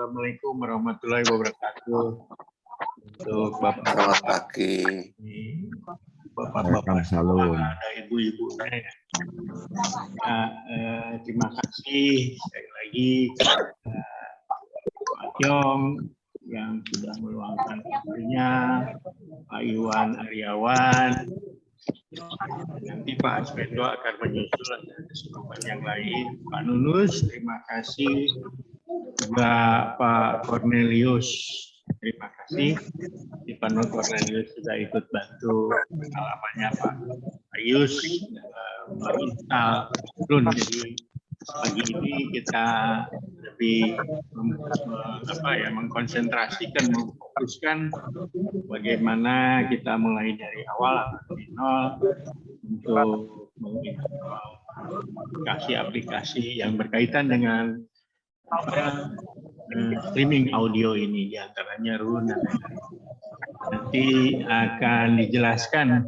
Assalamualaikum warahmatullahi wabarakatuh. Untuk Selamat pagi. Bapak-bapak, ada ibu-ibunya ya. Terima kasih sekali lagi kepada Pak Tiong yang sudah meluangkan waktunya, Pak Iwan Aryawan. Nanti Pak Aswendo akan menyusul ada kesempatan yang lain. Pak Nunus, terima kasih. Juga Pak Cornelius, terima kasih. Di Pak Cornelius sudah ikut bantu pengalamannya Pak Ayus, Mbak Intal, Run. Jadi pagi ini kita lebih mengkonsentrasikan, memfokuskan bagaimana kita mulai dari awal atau dari nol untuk aplikasi yang berkaitan dengan streaming audio ini, diantaranya Run dan lain-lain. Nanti akan dijelaskan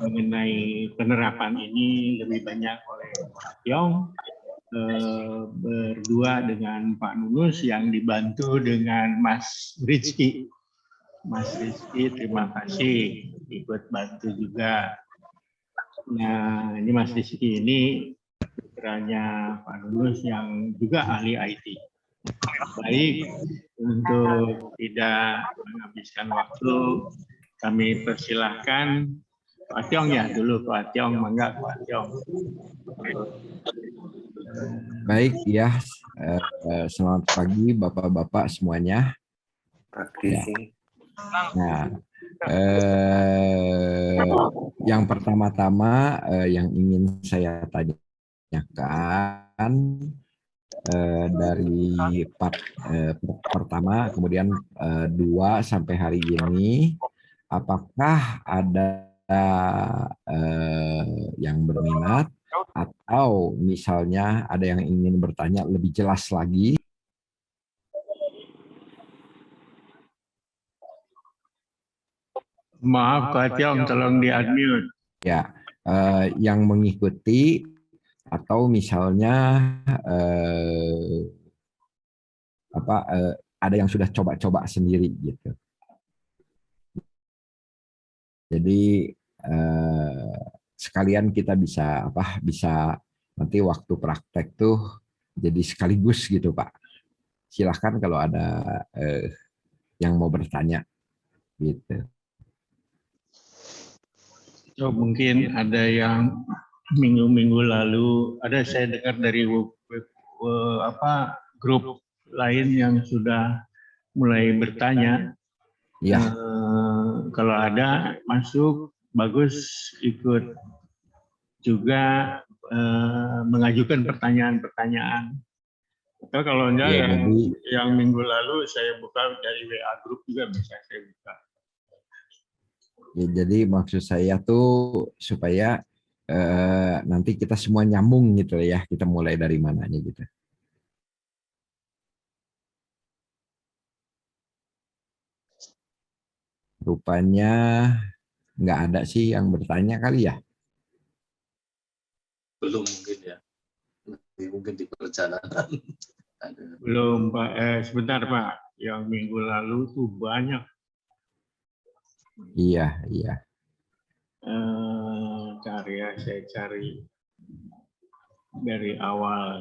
mengenai penerapan ini lebih banyak oleh Pak Tiong berdua dengan Pak Nunus yang dibantu dengan Mas Rizky. Mas Rizky, terima kasih ikut bantu juga. Nah, ini Mas Rizky ini putranya Pak Nunus yang juga ahli IT. Baik, untuk tidak menghabiskan waktu, kami persilahkan Pak Tiong ya dulu, Pak Tiong, mangga Pak Tiong. Baik ya, selamat pagi Bapak-Bapak semuanya. Pagi. Ya. Nah, yang pertama-tama yang ingin saya tanyakan dari part pertama, kemudian 2 sampai hari ini, apakah ada yang berminat atau misalnya ada yang ingin bertanya lebih jelas lagi? Maaf Pak Tiong, tolong di-unmute. Ya, yang mengikuti atau misalnya ada yang sudah coba-coba sendiri gitu. Jadi sekalian kita bisa nanti waktu praktek tuh jadi sekaligus gitu Pak. Silahkan kalau ada yang mau bertanya gitu. So, mungkin ada yang minggu-minggu lalu ada saya dengar dari grup lain yang sudah mulai bertanya. Ya. Kalau ada masuk bagus, ikut juga mengajukan pertanyaan-pertanyaan. Atau kalau enggak ya, yang minggu lalu saya buka dari WA grup juga bisa saya buka. Ya, jadi maksud saya tuh supaya nanti kita semua nyambung gitu ya, kita mulai dari mananya gitu. Rupanya nggak ada sih yang bertanya kali ya? Belum mungkin ya. Mungkin di perjalanan. Belum Pak, sebentar Pak. Yang minggu lalu tuh banyak. Iya. Saya cari dari awal.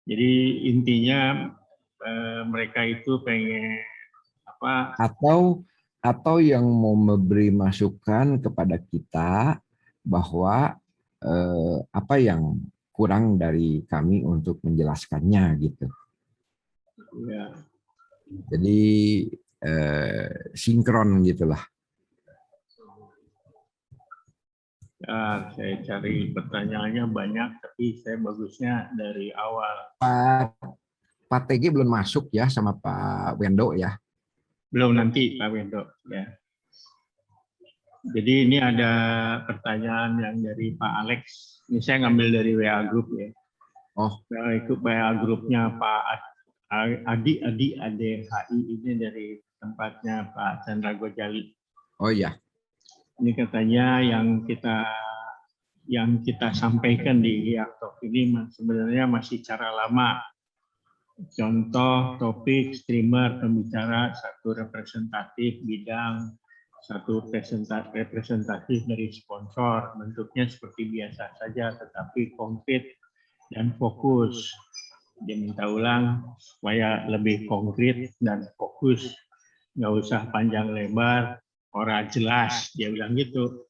Jadi intinya mereka itu pengen apa? Atau yang mau memberi masukan kepada kita bahwa apa yang kurang dari kami untuk menjelaskannya gitu. Ya. Jadi sinkron gitulah. Ya, saya cari pertanyaannya banyak, tapi saya bagusnya dari awal. Pak TG belum masuk ya sama Pak Wendo ya? Belum, nanti Pak Wendo ya. Jadi ini ada pertanyaan yang dari Pak Alex. Ini saya ngambil dari WA Group ya. Oh. Saya ikut WA grupnya Pak Adi ADHI ini dari tempatnya Pak Chandra Gojali. Oh iya. Ini katanya yang kita yang kita sampaikan di Hiartalk ini sebenarnya masih cara lama. Contoh topik, streamer, pembicara, satu representatif bidang, satu representatif dari sponsor. Bentuknya seperti biasa saja, tetapi konkret dan fokus. Dia minta ulang supaya lebih konkret dan fokus. Nggak usah panjang lebar, orang jelas. Dia bilang gitu.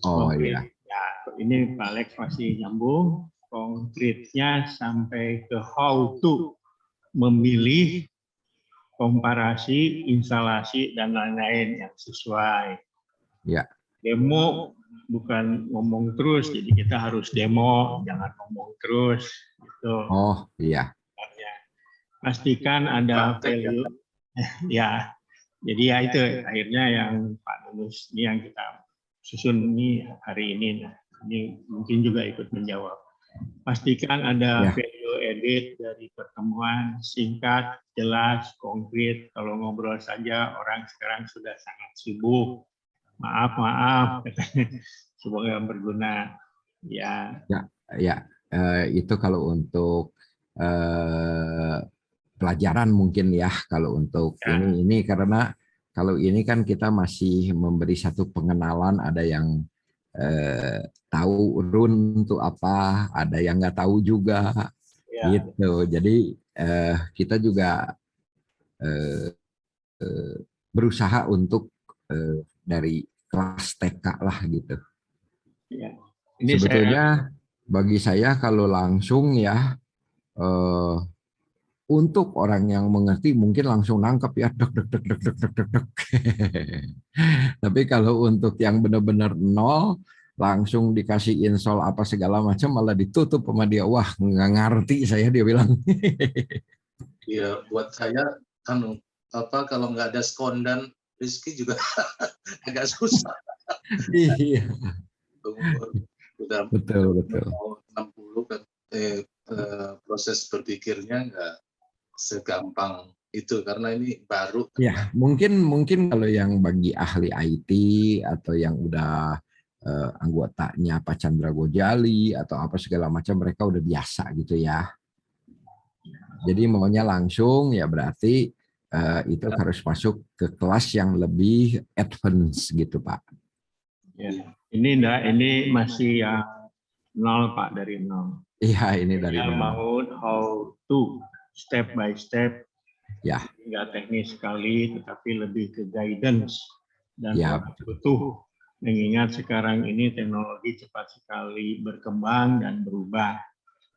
Oh Konkret. iya. Ya, ini Pak Alex masih nyambung. Konkretnya sampai ke how to memilih, komparasi, instalasi, dan lain-lain yang sesuai. Ya. Demo bukan ngomong terus, jadi kita harus demo, jangan ngomong terus. Gitu. Oh iya. Pastikan ada value. Ya, jadi ya itu akhirnya yang Pak Nunus ini yang kita susun ini hari ini. Nah, ini mungkin juga ikut menjawab. Pastikan ada value edit dari pertemuan, singkat, jelas, konkret. Kalau ngobrol saja, orang sekarang sudah sangat sibuk. Maaf, semoga berguna. Ya. Itu kalau untuk pelajaran mungkin ya. Kalau untuk ini karena kalau ini kan kita masih memberi satu pengenalan, ada yang tahu run itu apa, ada yang nggak tahu juga, gitu. Jadi kita juga berusaha untuk dari kelas TK lah gitu. Ya. Ini sebetulnya bagi saya kalau langsung ya untuk orang yang mengerti mungkin langsung nangkep ya, dek dek dek dek dek dek dek dek. Tapi kalau untuk yang benar-benar nol, langsung dikasih install apa segala macam malah ditutup sama dia. Wah, nggak ngerti saya, dia bilang. Iya, buat saya kan kalau nggak ada Skondan, Rizky juga agak susah. Iya. Udah Betul. 60 kan, proses berpikirnya nggak segampang itu karena ini baru. Ya, mungkin kalau yang bagi ahli IT atau yang udah anggotanya Pak Chandra Gojali atau apa segala macam, mereka udah biasa gitu ya. Jadi maunya langsung ya berarti itu harus masuk ke kelas yang lebih advance gitu Pak. Ya. Ini masih yang nol Pak, dari nol. Iya, ini dari nol. Bangun how to step by step. Ya. Nggak teknis sekali, tetapi lebih ke guidance dan ya, butuh. Mengingat sekarang ini teknologi cepat sekali berkembang dan berubah.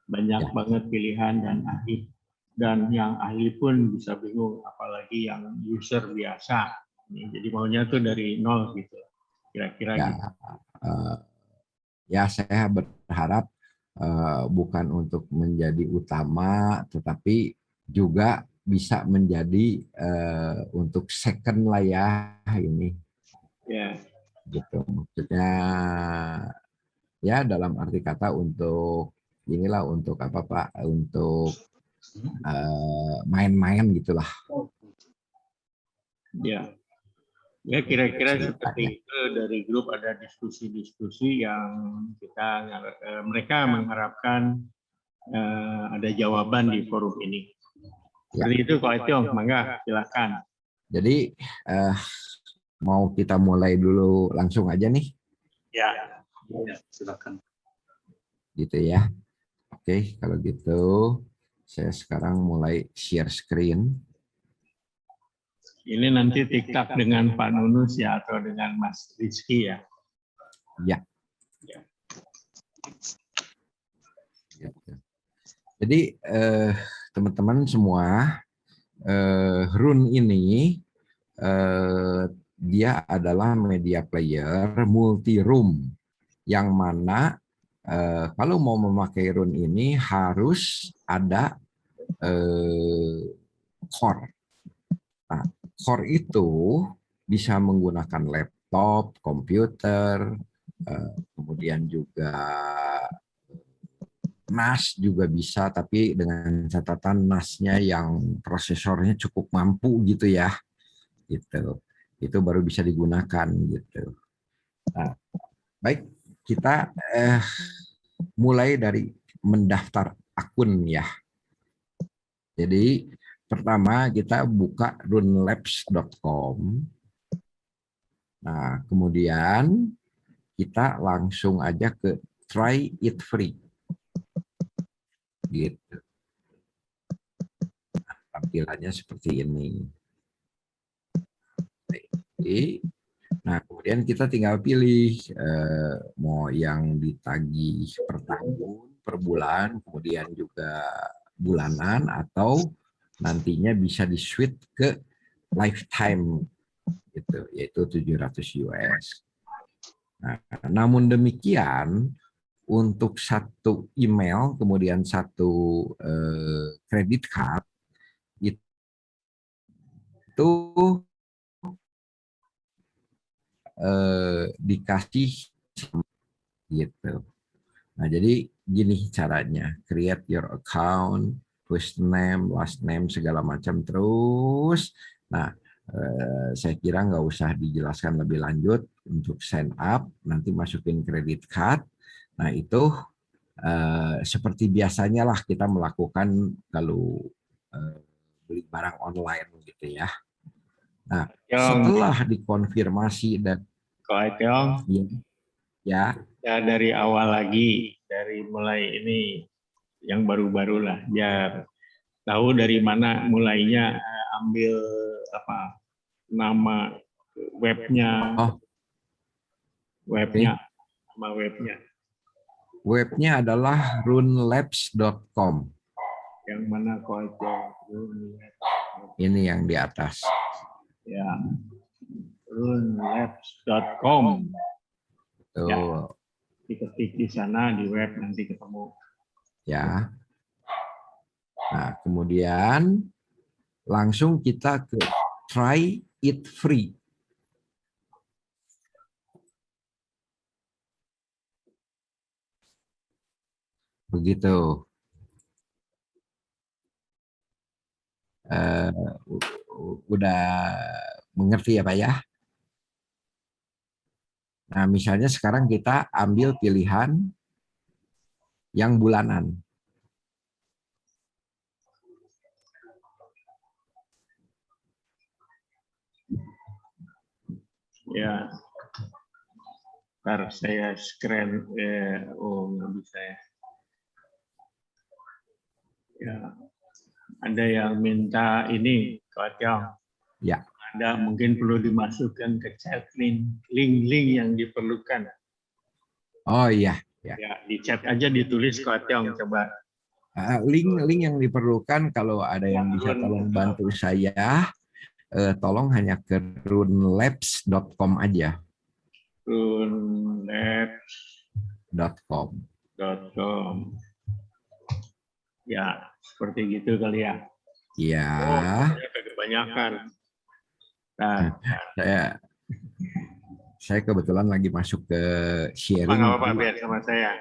Banyak banget pilihan dan ahli. Dan yang ahli pun bisa bingung, apalagi yang user biasa. Jadi maunya tuh dari nol gitu. Kira-kira ya, gitu. Ya, saya berharap bukan untuk menjadi utama, tetapi juga bisa menjadi untuk second lah ya ini. Ya. Gitu. Maksudnya ya dalam arti kata untuk inilah, untuk apa Pak? Untuk main-main gitulah. Ya. Ya kira-kira seperti itu. Dari grup ada diskusi-diskusi yang mereka mengharapkan ada jawaban di forum ini. Seperti itu Pak Etiong, mangga silakan. Jadi mau kita mulai dulu langsung aja nih? Ya, silakan. Gitu ya. Oke, kalau gitu saya sekarang mulai share screen. Ini nanti TikTok dengan Pak Nunus ya, atau dengan Mas Rizky ya? Ya. Jadi teman-teman semua, Run ini dia adalah media player multi room, yang mana kalau mau memakai Run ini harus ada core. Nah, core itu bisa menggunakan laptop, komputer, kemudian juga NAS juga bisa, tapi dengan catatan NAS-nya yang prosesornya cukup mampu gitu ya. Gitu. Itu baru bisa digunakan gitu. Nah, baik, kita mulai dari mendaftar akun ya. Jadi pertama kita buka runelabs.com. Nah, kemudian kita langsung aja ke try it free. Gitu. Nah, tampilannya seperti ini. Nah, kemudian kita tinggal pilih mau yang ditagih per tahun, per bulan, kemudian juga bulanan, atau nantinya bisa di-switch ke lifetime gitu, yaitu 700 US. Nah, namun demikian, untuk satu email, kemudian satu credit card, itu dikasih gitu. Nah, jadi gini caranya, create your account, first name, last name, segala macam terus. Nah, saya kira nggak usah dijelaskan lebih lanjut untuk sign up, nanti masukin credit card. Nah, itu seperti biasanya lah kita melakukan kalau beli barang online gitu ya. Nah, setelah dikonfirmasi dan ya dari awal lagi, dari mulai ini yang baru-baru lah, biar tahu dari mana mulainya, ambil apa nama webnya, nama webnya. Webnya adalah runelabs.com. Yang mana Ko Aco? Ini yang di atas. Ya, runelabs.com. Ya, diketik di sana di web nanti ketemu. Ya. Nah, kemudian langsung kita ke try it free. Begitu. Udah mengerti ya Pak ya? Nah, misalnya sekarang kita ambil pilihan yang bulanan. Ya, ntar saya screen. Nggak bisa ya. Ya, ada yang minta ini, Ko Aco. Ya. Ada mungkin perlu dimasukkan ke chat link yang diperlukan. Oh iya. Ya, di chat aja ditulis Ko Aco, coba. Link yang diperlukan kalau ada yang bisa tolong bantu saya, tolong hanya ke runelabs.com aja. runelabs.com. Ya, seperti gitu kali ya. Iya. Kebanyakan. Nah, saya kebetulan lagi masuk ke sharing. Nggak apa-apa, biar sama saya.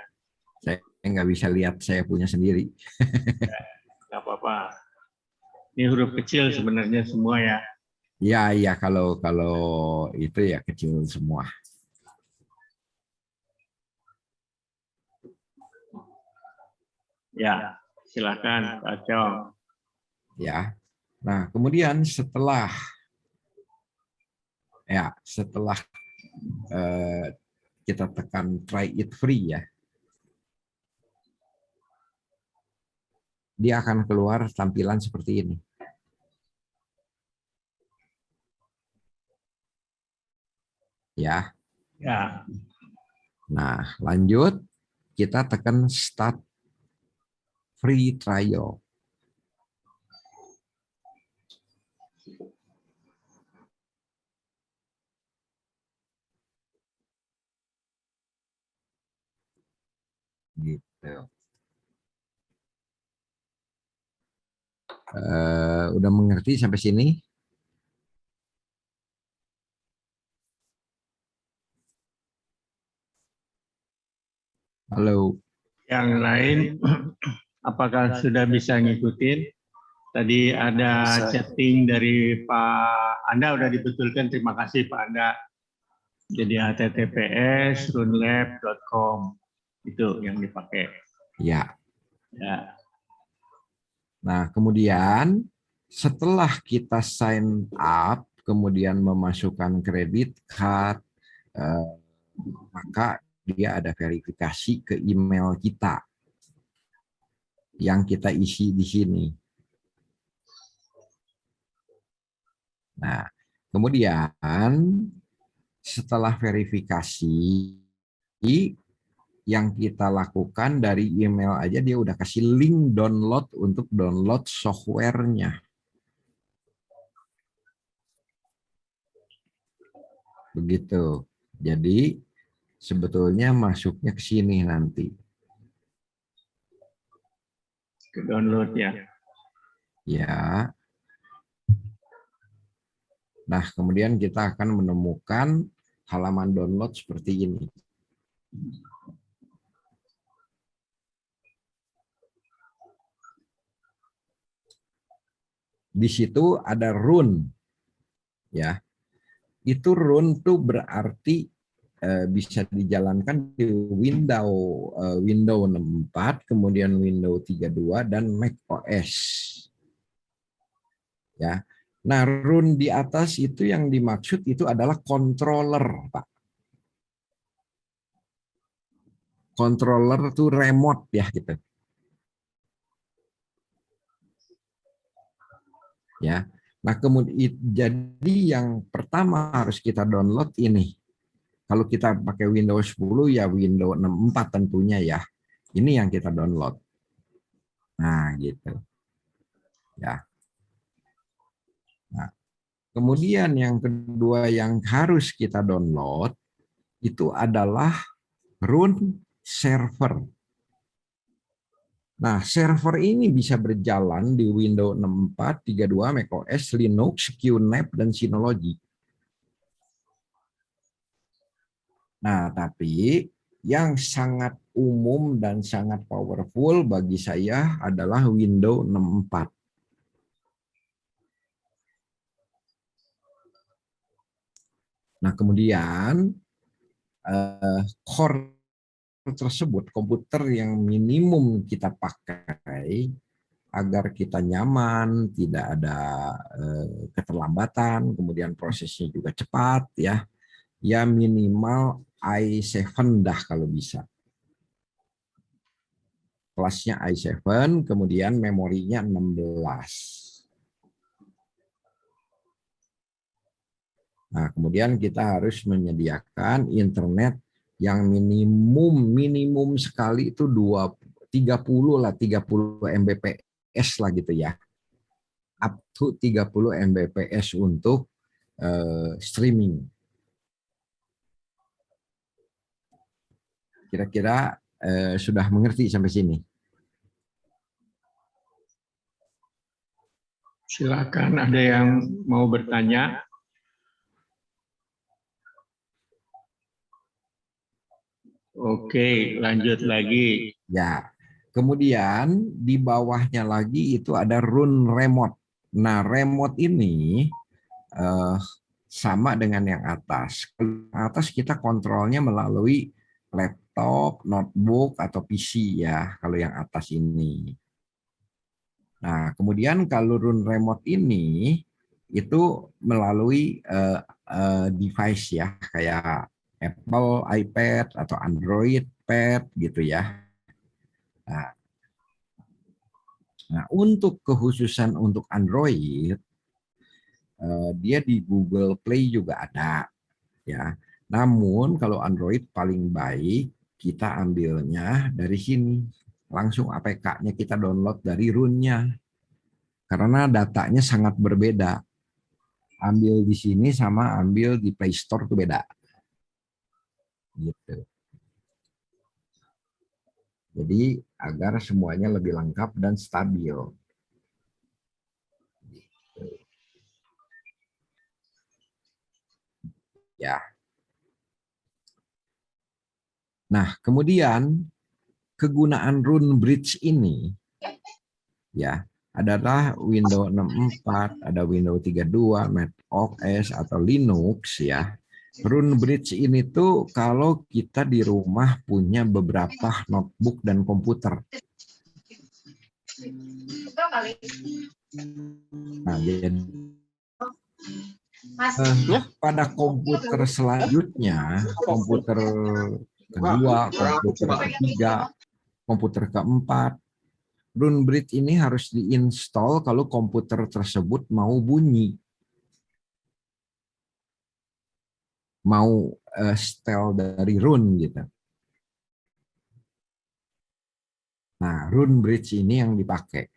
Saya nggak bisa lihat saya punya sendiri. Nggak apa-apa. Ini huruf kecil sebenarnya semua ya. Iya, kalau itu ya kecil semua. Ya, silakan Pak Aco. Ya. Nah, kemudian setelah kita tekan try it free ya, dia akan keluar tampilan seperti ini. Ya. Nah, lanjut kita tekan start free trial. Gitu. Udah mengerti sampai sini? Halo. Yang lain, apakah sudah bisa ngikutin? Tadi ada chatting dari Pak Anda, udah dibetulkan. Terima kasih Pak Anda. Jadi https runlab.com itu yang dipakai. Ya. Ya. Nah, kemudian setelah kita sign up, kemudian memasukkan kredit card, maka dia ada verifikasi ke email kita yang kita isi di sini. Nah, kemudian setelah verifikasi, yang kita lakukan dari email aja dia udah kasih link download untuk download softwarenya. Begitu. Jadi sebetulnya masuknya ke sini nanti. Ke download ya. Ya. Nah, kemudian kita akan menemukan halaman download seperti ini. Di situ ada run, ya. Itu run tuh berarti bisa dijalankan di Windows 64, kemudian Windows 32 dan Mac OS. Ya. Nah, run di atas itu yang dimaksud itu adalah controller, Pak. Controller tuh remote ya gitu. Ya. Nah, kemudian jadi yang pertama harus kita download ini. Kalau kita pakai Windows 10 ya Windows 64 tentunya ya. Ini yang kita download. Nah, gitu. Ya. Nah, kemudian yang kedua yang harus kita download itu adalah run server. Nah, server ini bisa berjalan di Windows 64, 32, macOS, Linux, QNAP, dan Synology. Nah, tapi yang sangat umum dan sangat powerful bagi saya adalah Windows 64. Nah, kemudian core tersebut, komputer yang minimum kita pakai agar kita nyaman, tidak ada keterlambatan, kemudian prosesnya juga cepat, ya minimal i7 dah kalau bisa. Kelasnya i7, kemudian memorinya 16. Nah, kemudian kita harus menyediakan internet yang minimum sekali itu 30 lah, 30 Mbps lah gitu ya. Up to 30 Mbps untuk streaming. Kira-kira sudah mengerti sampai sini? Silakan, ada yang mau bertanya? Oke, lanjut lagi. Ya. Kemudian di bawahnya lagi itu ada run remote. Nah, remote ini sama dengan yang atas. Yang atas kita kontrolnya melalui laptop, notebook, atau PC ya, kalau yang atas ini. Nah, kemudian kalau run remote ini itu melalui device ya, kayak Apple iPad atau Android Pad gitu ya. Nah, untuk kekhususan untuk Android, dia di Google Play juga ada, ya. Namun kalau Android paling baik kita ambilnya dari sini, langsung APK-nya kita download dari runnya, karena datanya sangat berbeda. Ambil di sini sama ambil di Play Store itu beda. Gitu. Jadi agar semuanya lebih lengkap dan stabil. Ya. Nah, kemudian kegunaan run bridge ini ya adalah Windows 64, ada Windows 32, Mac OS atau Linux ya. Runebridge ini tuh kalau kita di rumah punya beberapa notebook dan komputer. Nah, jadi pada komputer selanjutnya, komputer kedua, komputer ketiga, komputer keempat, Runebridge ini harus diinstal kalau komputer tersebut mau bunyi. Mau setel dari run gitu. Nah, Runebridge ini yang dipakai.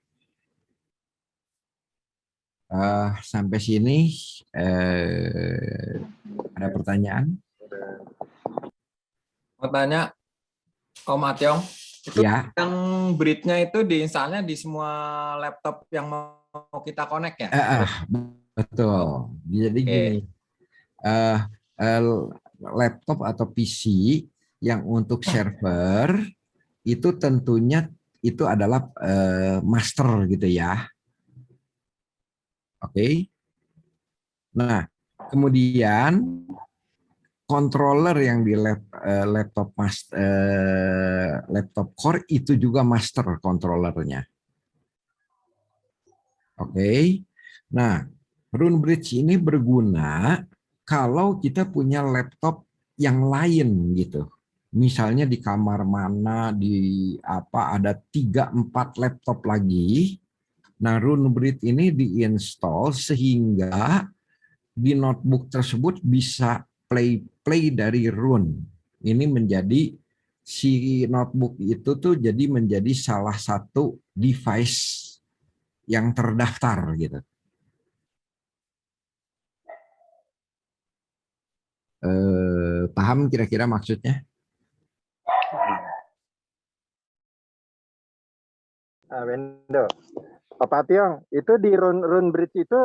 Sampai sini ada pertanyaan? Mau tanya, Om Atyong, itu Ya. yang bridge-nya itu diinstalnya di semua laptop yang mau kita connect ya? Betul. Jadi gini, laptop atau PC yang untuk server itu tentunya itu adalah master gitu ya. Oke. Nah, kemudian controller yang di laptop core itu juga master controllernya. Oke. Nah, Runebridge ini berguna kalau kita punya laptop yang lain gitu. Misalnya di kamar mana, di apa ada 3-4 laptop lagi. Nah, Runebridge ini diinstal sehingga di notebook tersebut bisa play dari Run. Ini menjadi si notebook itu tuh jadi menjadi salah satu device yang terdaftar gitu. Paham kira-kira maksudnya? Wendo, Pak Tiong, itu di Runebridge itu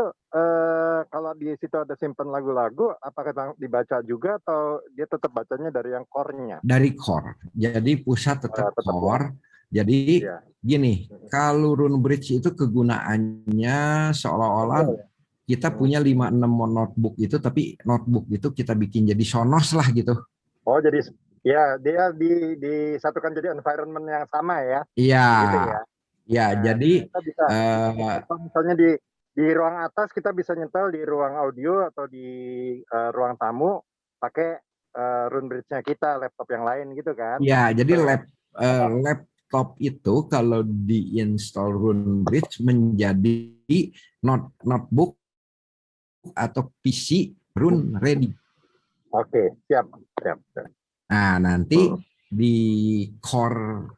kalau di situ ada simpan lagu-lagu, apakah dibaca juga atau dia tetap bacanya dari yang core-nya? Dari core. Jadi pusat tetap core. Jadi gini, kalau Runebridge itu kegunaannya seolah-olah kita punya 5-6 notebook itu, tapi notebook itu kita bikin jadi Sonos lah gitu. Oh, jadi ya dia disatukan jadi environment yang sama ya? Iya. Gitu ya. Ya, Nah, jadi kita bisa, misalnya di ruang atas kita bisa nyetel di ruang audio atau di ruang tamu pakai Runebridge-nya kita, laptop yang lain gitu kan? Ya, jadi laptop itu kalau diinstal Runebridge menjadi notebook atau PC Run ready. Oke, siap. Nah, nanti di core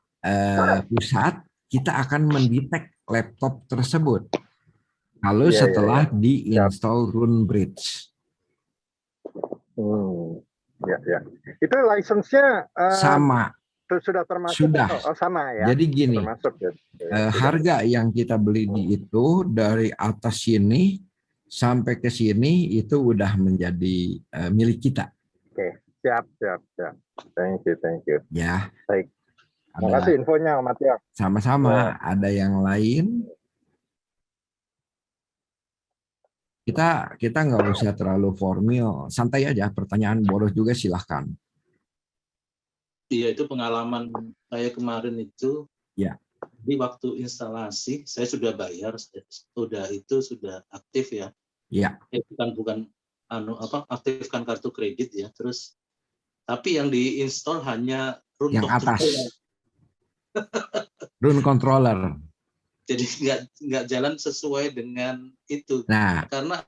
pusat kita akan mendetek laptop tersebut kalau setelah diinstal Runebridge. Ya. Itu license-nya sama. Sudah termasuk? Sudah. Oh, sama ya. Jadi gini, termasuk, ya. Harga yang kita beli di itu dari atas sini sampai ke sini itu udah menjadi milik kita. Oke, siap. Thank you. Ya. Baik. Terima kasih infonya, Mas Tiong. Sama-sama. Ada yang lain? Kita nggak usah terlalu formal, santai aja. Pertanyaan bodoh juga silahkan. Iya, itu pengalaman saya kemarin itu. Ya. Di waktu instalasi saya sudah bayar, sudah aktif ya. Iya. Bukan aktifkan kartu kredit ya. Terus tapi yang diinstal hanya Run yang atas. Run controller. Jadi nggak jalan sesuai dengan itu. Nah, karena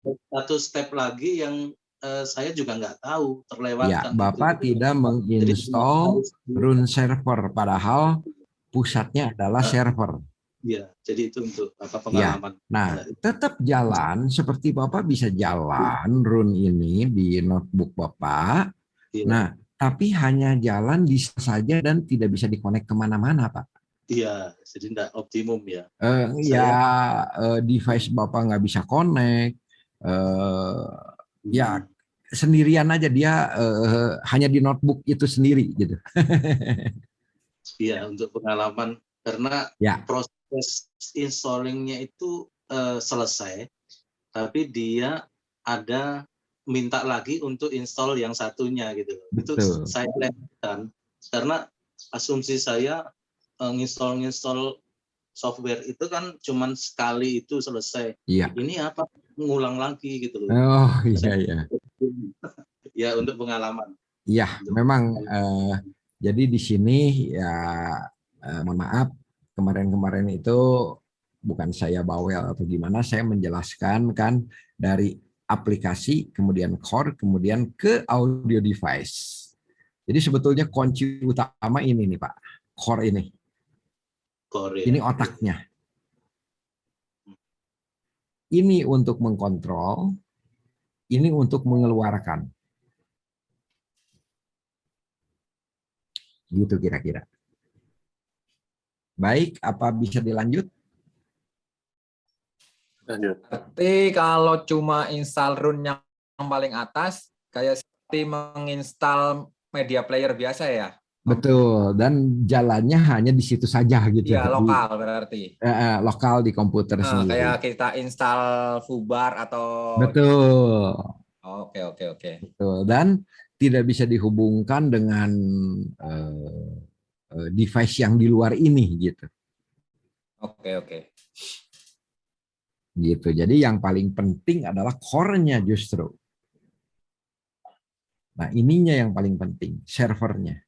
satu step lagi yang saya juga nggak tahu terlewatkan. Ya, Bapak tidak menginstal Run server, padahal pusatnya adalah server. Iya, jadi itu untuk pengalaman. Ya. Nah, tetap jalan seperti Bapak bisa jalan Run ini di notebook Bapak. Ya. Nah, tapi hanya jalan bisa saja dan tidak bisa dikonek kemana-mana, Pak. Iya, jadi tidak optimum ya. Device Bapak nggak bisa connect. Ya sendirian aja dia hanya di notebook itu sendiri gitu. Iya, untuk pengalaman karena proses installingnya itu selesai, tapi dia ada minta lagi untuk install yang satunya gitu. Itu Betul. saya lewatkan karena asumsi saya nginstall software itu kan cuman sekali itu selesai. Iya. Ini apa ngulang lagi gitu loh. Oh iya iya. Ya untuk pengalaman. Iya, memang jadi di sini ya mohon maaf kemarin-kemarin itu bukan saya bawel atau gimana, saya menjelaskan kan dari aplikasi, kemudian core, kemudian ke audio device. Jadi sebetulnya kunci utama ini nih Pak, core ini. Korea. Ini otaknya. Ini untuk mengkontrol, ini untuk mengeluarkan. Gitu kira-kira. Baik, apa bisa dilanjut? Lanjut. Berarti kalau cuma install run yang paling atas, kayak seperti menginstal media player biasa ya? Betul, dan jalannya hanya di situ saja gitu. Iya, lokal berarti. Lokal di komputer sendiri. Kayak kita install Fubar atau... Betul. Oke. Betul. Dan tidak bisa dihubungkan dengan device yang di luar ini gitu. Oke. Gitu. Jadi yang paling penting adalah core-nya justru. Nah, ininya yang paling penting, servernya.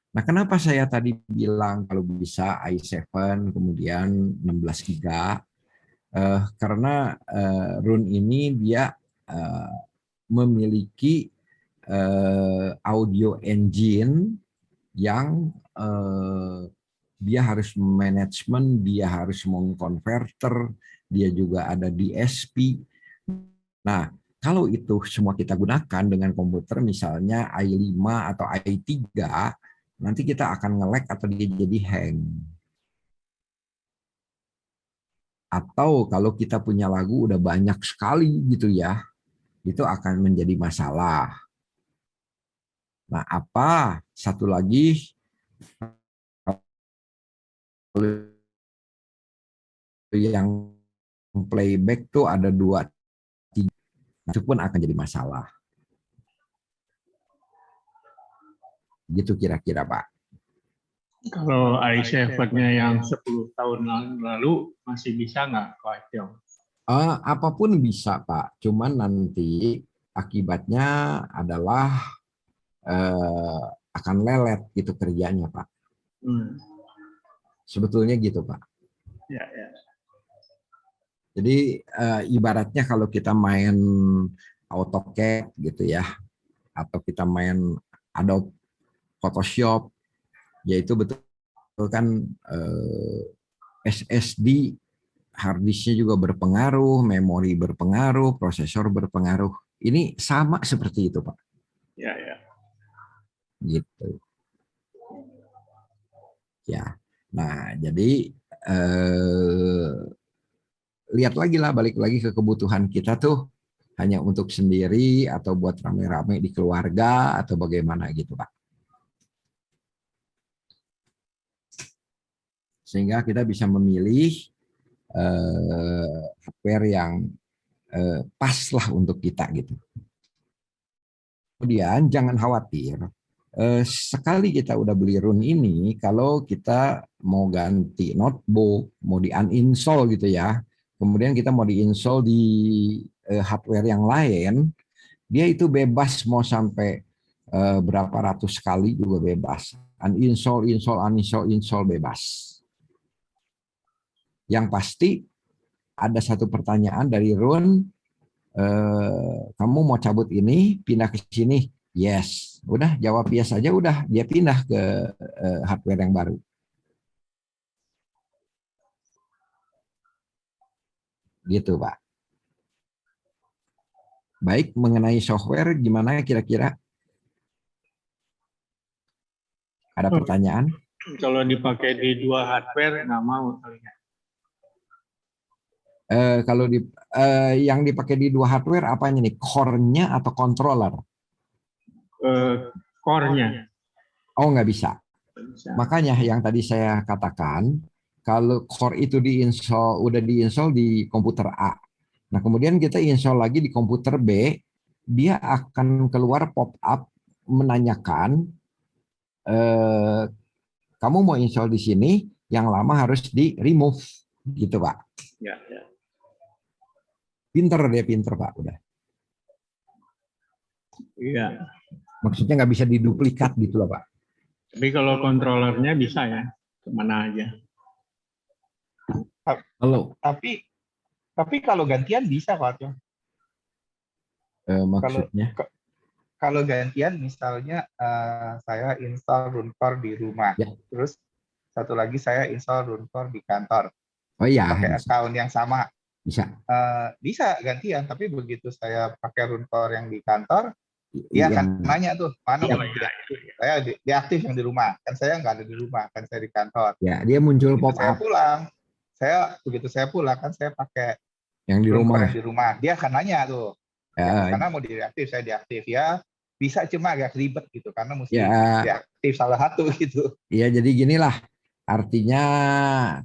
Nah, kenapa saya tadi bilang kalau bisa i7 kemudian 16 GB? Karena Run ini dia memiliki audio engine yang dia harus manajemen, dia harus mengkonverter, dia juga ada DSP. Nah, kalau itu semua kita gunakan dengan komputer misalnya i5 atau i3, nanti kita akan nge-lag atau dia jadi hang. Atau kalau kita punya lagu udah banyak sekali gitu ya, itu akan menjadi masalah. Nah, apa satu lagi yang playback tuh ada 2, 3, itu pun akan jadi masalah. Gitu kira-kira Pak. Kalau i7-nya yang 10 tahun lalu masih bisa nggak Pak Tiong? Apapun bisa Pak, cuman nanti akibatnya adalah akan lelet gitu kerjanya Pak. Sebetulnya gitu Pak. Ya. Jadi ibaratnya kalau kita main AutoCAD gitu ya, atau kita main Adobe Photoshop, yaitu betul kan SSD hard disknya juga berpengaruh, memori berpengaruh, prosesor berpengaruh. Ini sama seperti itu Pak. Ya. Gitu. Ya. Nah, jadi lihat lagi lah, balik lagi ke kebutuhan kita tuh hanya untuk sendiri atau buat rame-rame di keluarga atau bagaimana gitu Pak. Sehingga kita bisa memilih hardware yang pas lah untuk kita gitu. Kemudian jangan khawatir, sekali kita udah beli Run ini, kalau kita mau ganti notebook, mau di-uninstall gitu ya, kemudian kita mau di-install di hardware yang lain, dia itu bebas mau sampai berapa ratus kali juga bebas. Uninstall, install bebas. Yang pasti ada satu pertanyaan dari Run, kamu mau cabut ini, pindah ke sini? Yes. Udah jawab yes aja, udah dia pindah ke hardware yang baru. Gitu Pak. Baik, mengenai software gimana kira-kira? Ada pertanyaan? Kalau dipakai di 2 hardware nggak mau. Kalau yang dipakai di 2 hardware apanya nih? Core-nya atau controller? Core-nya. Oh, nggak bisa. Makanya yang tadi saya katakan, kalau core itu udah diinstal di komputer A, Nah, kemudian kita install lagi di komputer B, dia akan keluar pop-up menanyakan, kamu mau install di sini, yang lama harus di-remove. Gitu, Pak. Ya, ya. Pinter dia, pinter, Pak. Udah. Iya. Maksudnya nggak bisa diduplikat gitu loh, Pak. Tapi kalau kontrolernya bisa ya, kemana aja. Halo, Tapi kalau gantian bisa Pak Tiong. maksudnya? Kalau gantian misalnya saya install Runcore di rumah, Ya. terus satu lagi saya install Runcore di kantor, Oh iya, pakai bisa. account yang sama. Bisa. Bisa gantian, tapi begitu saya pakai Runcore yang di kantor, dia akan nanya tuh, mana Iya. mau diaktif. Saya diaktif yang di rumah, kan saya nggak ada di rumah, kan saya di kantor. Ya, dia muncul Begitu saya pop-up pulang, begitu saya pulang kan saya pakai yang di Runcore rumah. yang di rumah, dia akan nanya tuh, Ya, karena mau diaktif, saya diaktif ya. Bisa cuma agak ribet gitu, karena mesti ya, diaktif salah satu gitu. ya, jadi ginilah. Artinya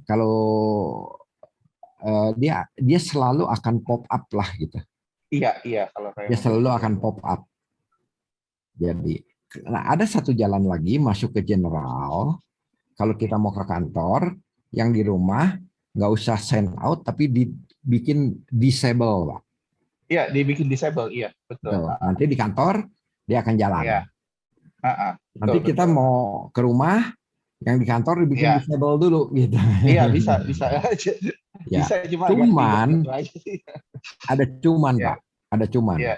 kalau dia selalu akan pop-up lah gitu. Iya, kalau saya Dia selalu akan pop-up. Jadi, nah ada satu jalan lagi masuk ke general. Kalau kita mau ke kantor, yang di rumah nggak usah send out, tapi dibikin disable, Pak. Iya, dibikin disable, iya betul. Betul. Nanti di kantor dia akan jalan. Iya. Nanti kita mau ke rumah, yang di kantor dibikin Iya. disable dulu gitu. Iya, bisa. Ya. Bisa cuma Cuman agak ribet gitu aja sih. ada cuman, Iya. Pak. Ada cuman. Iya.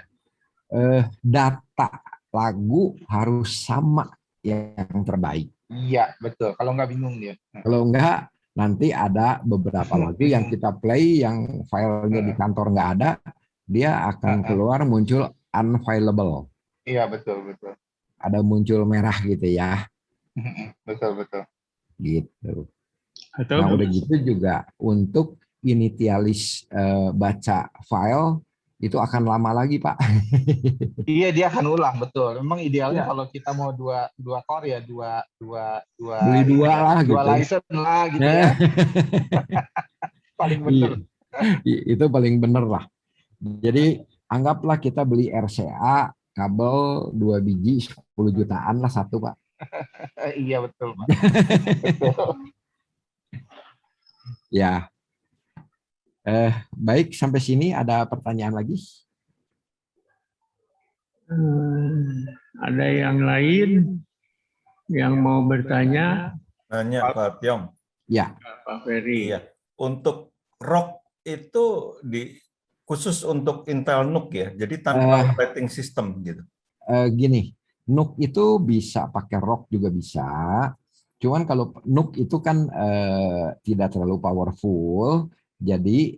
Data lagu harus sama yang terbaik. Iya, betul. Kalau nggak bingung dia. Kalau enggak, nanti ada beberapa lagu yang kita play, yang filenya di kantor nggak ada, dia akan keluar muncul unfileable. Iya, betul. Ada muncul merah gitu ya. Betul. Gitu. Atau Nah, udah gitu juga untuk initialis baca file itu akan lama lagi, Pak. Iya, dia akan ulang, betul. Memang idealnya Ya. kalau kita mau dua core ya, dua Beli dua lah dua gitu. license lah gitu ya. Paling benar. Itu paling bener lah. Jadi anggaplah kita beli RCA kabel 2 biji 10 jutaan lah satu, Pak. Iya, betul, Pak. Ya. Baik, sampai sini ada pertanyaan lagi? Ada yang lain yang mau bertanya? Nanya Pak Tiong. Ya. Pak Ferry. Iya. Untuk ROC itu khusus untuk Intel NUC ya, jadi tanpa operating system gitu. Gini, NUC itu bisa pakai ROC juga bisa. Cuman kalau NUC itu kan tidak terlalu powerful, jadi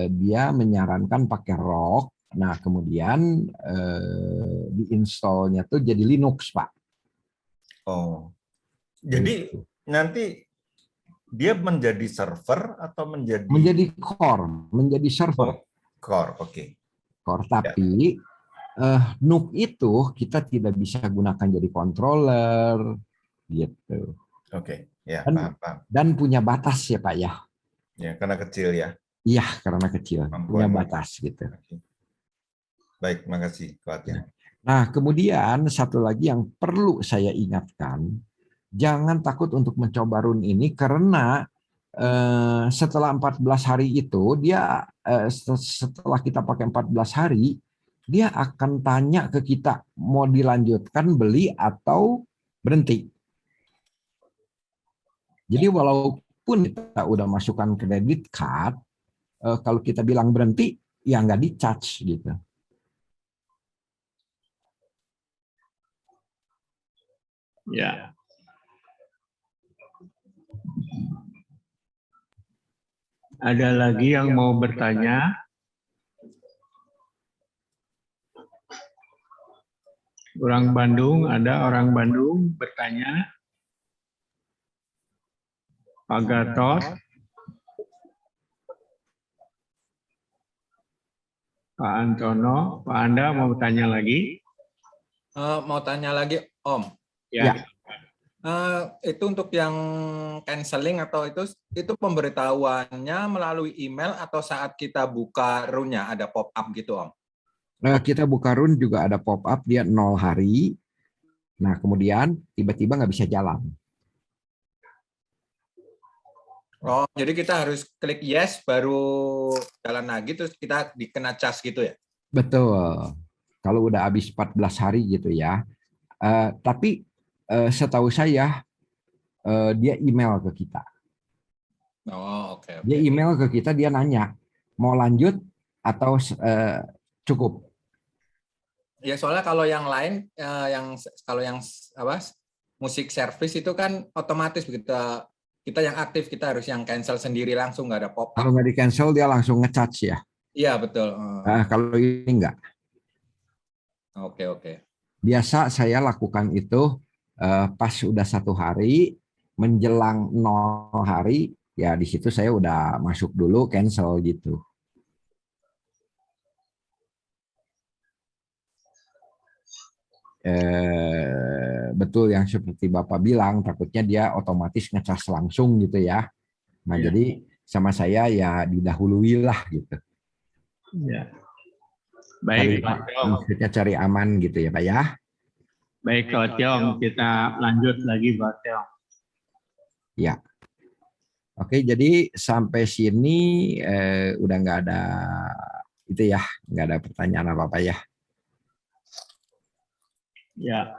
dia menyarankan pakai ROC. Nah, kemudian diinstalnya tuh jadi Linux, Pak. Oh, jadi nanti dia menjadi server atau menjadi core, menjadi server. Core, oke. Core, tapi NUC itu kita tidak bisa gunakan jadi controller, gitu. Oke, ya paham. Dan punya batas ya, Pak ya. Ya, karena kecil ya. Iya, karena kecil, punya batas gitu. Baik, makasih Pak Tiong. Nah, kemudian satu lagi yang perlu saya ingatkan, jangan takut untuk mencoba run ini karena setelah 14 hari itu dia setelah kita pakai 14 hari dia akan tanya ke kita mau dilanjutkan beli atau berhenti. Jadi walaupun kita udah masukkan kredit card, kalau kita bilang berhenti ya nggak di-charge gitu. Ya. Ada lagi yang mau bertanya? Orang Bandung, ada orang Bandung bertanya. Pak Gatot. Pak Antono, Pak Anda mau bertanya lagi? Mau tanya lagi, Om. Ya. Itu untuk yang canceling atau itu pemberitahuannya melalui email atau saat kita buka run-nya ada pop up gitu, Om? Kita buka run juga ada pop up, dia 0 hari. Nah, kemudian tiba-tiba nggak bisa jalan. Oh, jadi kita harus klik yes baru jalan lagi terus kita dikena cas gitu ya? Betul. Kalau udah habis 14 hari gitu ya. Tapi setahu saya dia email ke kita. Oh, oke. Dia email ke kita, dia nanya mau lanjut atau cukup. Ya soalnya kalau yang lain kalau yang apa musik service itu kan otomatis begitu kita yang aktif kita harus yang cancel sendiri langsung nggak ada pop up. Kalau nggak di cancel dia langsung ngecharge ya. Iya betul. Kalau ini enggak. Oke. Biasa saya lakukan itu pas udah 1 hari menjelang 0 hari ya di situ saya udah masuk dulu cancel gitu. Betul yang seperti Bapak bilang, takutnya dia otomatis ngecas langsung gitu ya. Nah, jadi sama saya ya didahului lah gitu. Ya. Baik, Pak Tiong. Maksudnya cari aman gitu ya, Pak ya. Baik, Pak Tiong. Kita lanjut lagi, Pak Tiong. Ya. Oke, jadi sampai sini udah nggak ada itu ya, nggak ada pertanyaan apa-apa ya. Ya.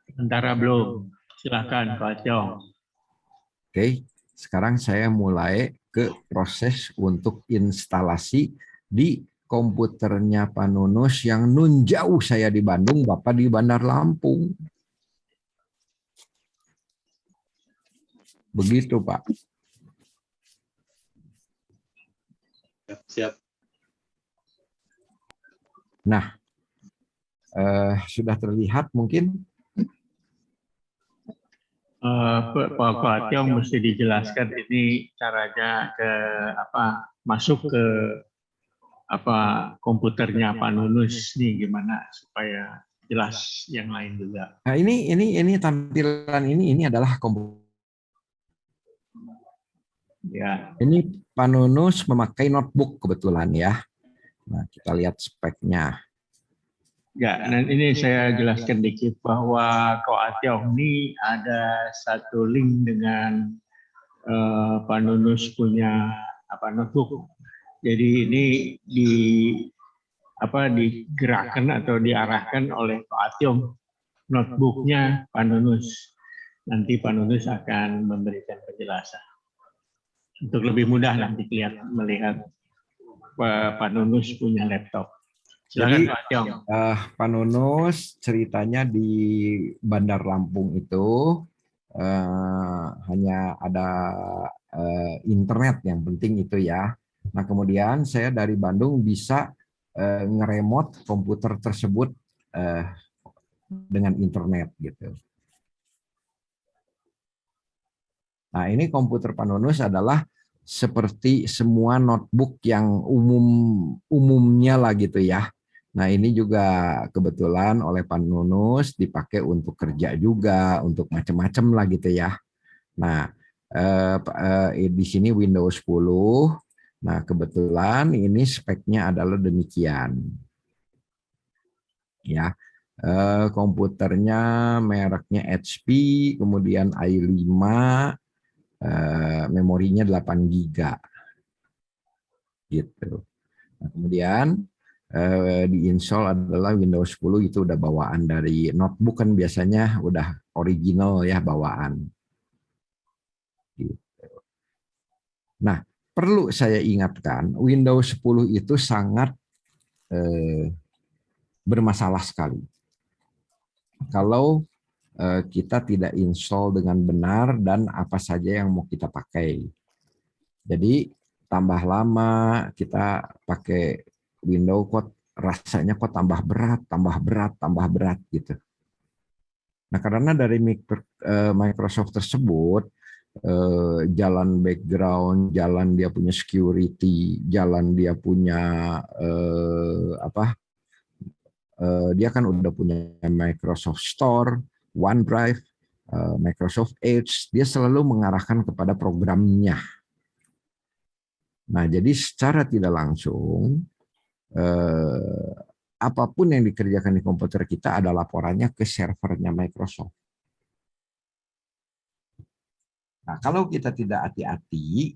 Sementara belum. Silakan Pak Tiong. Oke, sekarang saya mulai ke proses untuk instalasi di komputernya Pak Nunus yang nun jauh saya di Bandung, Bapak di Bandar Lampung. Begitu, Pak. Siap. Nah, sudah terlihat mungkin? Pak Tiong mesti dijelaskan ini caranya masuk ke komputernya Pak Nunus nih gimana supaya jelas yang lain juga. Nah, ini tampilan ini adalah komputer. Ya. Ini Pak Nunus memakai notebook kebetulan ya. Nah, kita lihat speknya. Ya, dan ini saya jelaskan dikit bahwa Pak Tiong ini ada satu link dengan Pak Nunus punya notebook. Jadi ini digerakkan atau diarahkan oleh Pak Tiong notebooknya Pak Nunus. Nanti Pak Nunus akan memberikan penjelasan. Untuk lebih mudah nanti melihat Pak Nunus punya laptop. Silakan Pak Tiong. Pak Nunus ceritanya di Bandar Lampung itu hanya ada internet yang penting itu ya. Nah kemudian saya dari Bandung bisa ngeremote komputer tersebut dengan internet gitu. Nah ini komputer Pak Nunus adalah seperti semua notebook yang umumnya lah gitu ya. Nah ini juga kebetulan oleh Pak Nunus dipakai untuk kerja juga, untuk macam-macam lah gitu ya. Nah di sini Windows 10. Nah kebetulan ini speknya adalah demikian. Ya, komputernya mereknya HP, kemudian i5, memorinya 8 GB. Gitu. Nah, kemudian diinstal adalah Windows 10 itu udah bawaan dari notebook kan biasanya udah original ya bawaan. Gitu. Nah, perlu saya ingatkan Windows 10 itu sangat bermasalah sekali. Kalau kita tidak install dengan benar dan apa saja yang mau kita pakai. Jadi tambah lama kita pakai Windows kok rasanya kok tambah berat gitu. Nah karena dari Microsoft tersebut jalan background, jalan dia punya security, jalan dia punya dia kan udah punya Microsoft Store, OneDrive, Microsoft Edge, dia selalu mengarahkan kepada programnya. Nah, jadi secara tidak langsung, apapun yang dikerjakan di komputer kita ada laporannya ke servernya Microsoft. Nah, kalau kita tidak hati-hati,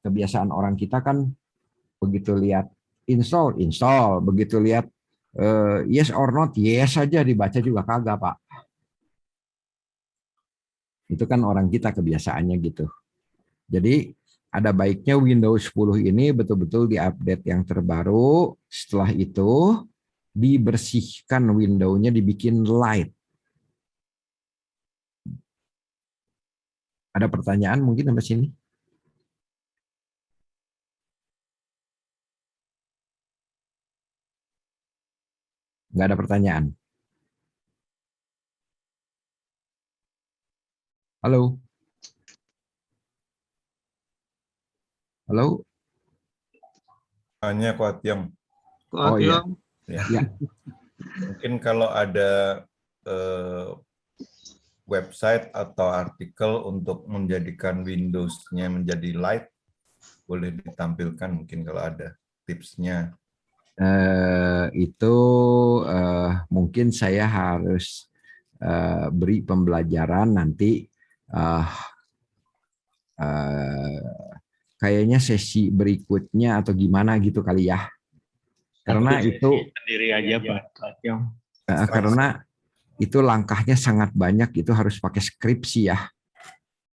kebiasaan orang kita kan begitu lihat install, begitu lihat yes or not, yes saja dibaca juga kagak, Pak. Itu kan orang kita kebiasaannya gitu. Jadi ada baiknya Windows 10 ini betul-betul diupdate yang terbaru. Setelah itu dibersihkan window-nya, dibikin light. Ada pertanyaan mungkin sampai sini? Nggak ada pertanyaan. Halo? Halo? Hanya Kuat Tiong. Oh iya. Ya. Ya. Mungkin kalau ada website atau artikel untuk menjadikan Windows-nya menjadi light, boleh ditampilkan mungkin kalau ada tipsnya. Itu mungkin saya harus beri pembelajaran nanti. Kayaknya sesi berikutnya atau gimana gitu kali ya. Karena itu sendiri aja Pak Tiong. Karena itu langkahnya sangat banyak, itu harus pakai skripsi ya.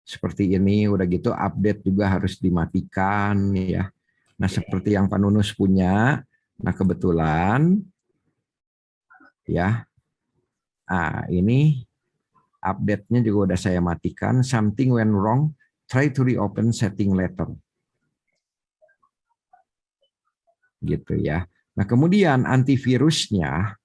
Seperti ini, udah gitu update juga harus dimatikan ya. Nah, seperti yang Pak Nunus punya, nah kebetulan ya. Ini update-nya juga udah saya matikan. Something went wrong, try to reopen setting later. Gitu ya. Nah, kemudian antivirusnya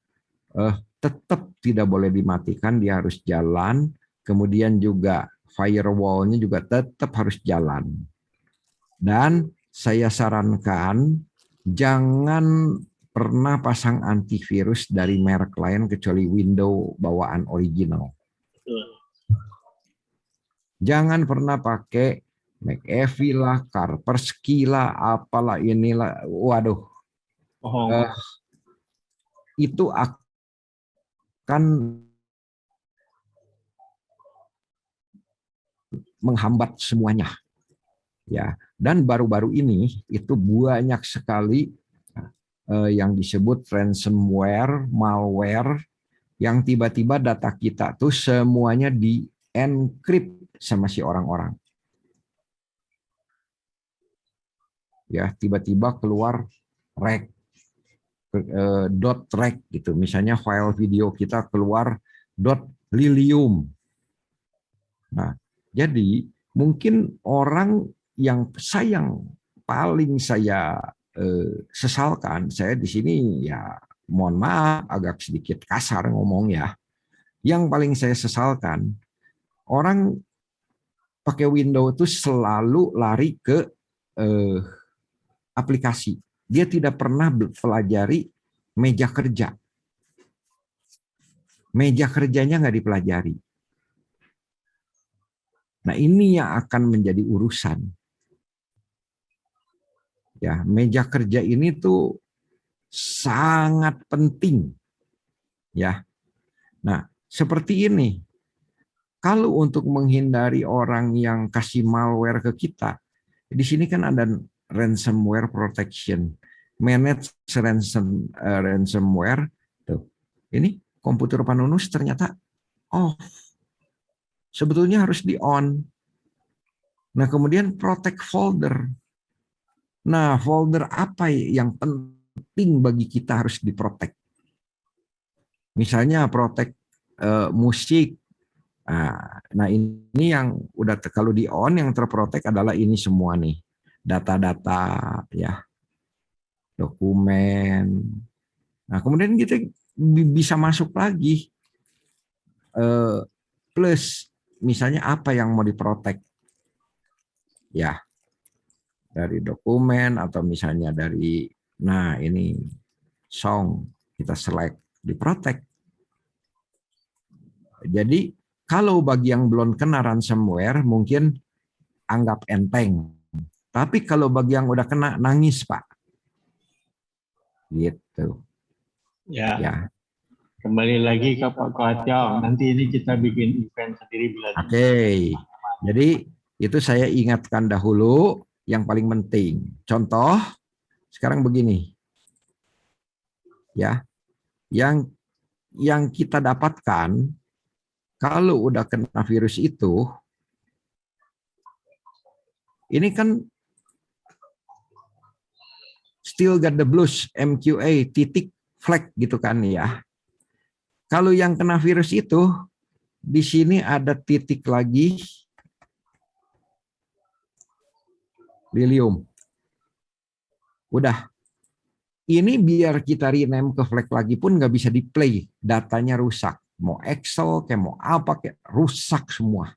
tetap tidak boleh dimatikan, dia harus jalan. Kemudian juga firewall-nya juga tetap harus jalan. Dan saya sarankan jangan pernah pasang antivirus dari merek lain kecuali Windows bawaan original. Jangan pernah pakai McAfee lah, Kaspersky lah, apalah inilah. Waduh. Itu akan menghambat semuanya. Ya, dan baru-baru ini itu banyak sekali yang disebut ransomware, malware, yang tiba-tiba data kita tuh semuanya di-encrypt sama si orang-orang. Ya, tiba-tiba keluar reg, .reg gitu. Misalnya file video kita keluar .lilium. Nah, jadi mungkin orang yang paling saya sesalkan, saya di sini ya mohon maaf agak sedikit kasar ngomong ya. Yang paling saya sesalkan, orang pakai Windows itu selalu lari ke aplikasi. Dia tidak pernah pelajari meja kerja. Meja kerjanya nggak dipelajari. Nah, ini yang akan menjadi urusan. Ya, meja kerja ini tuh sangat penting. Ya. Nah, seperti ini. Kalau untuk menghindari orang yang kasih malware ke kita, di sini kan ada ransomware protection, manage ransomware. Tuh. Ini komputer Pak Nunus ternyata off. Sebetulnya harus di on. Nah, kemudian protect folder. Nah, folder apa yang penting bagi kita harus diprotek? Misalnya protect musik. Nah, ini yang udah kalau di on yang terprotek adalah ini semua nih. Data-data ya. Dokumen. Nah, kemudian kita bisa masuk lagi. Plus misalnya apa yang mau diprotek? Ya. Dari dokumen atau misalnya dari ini song kita select diprotek. Jadi kalau bagi yang belum kena ransomware mungkin anggap enteng. Tapi kalau bagi yang udah kena nangis, Pak. Gitu. Ya, Ya. kembali lagi ke Pak Koationg. Nanti ini kita bikin event sendiri bila Oke. Jadi itu saya ingatkan dahulu yang paling penting. Contoh sekarang begini. Ya. Yang kita dapatkan kalau udah kena virus itu, ini kan still got the blues, MQA, titik, flag gitu kan ya. Kalau yang kena virus itu, di sini ada titik lagi, lilium. Udah. Ini biar kita rename ke flag lagi pun nggak bisa di-play, datanya rusak. Mau Excel, kayak mau apa, kayak rusak semua.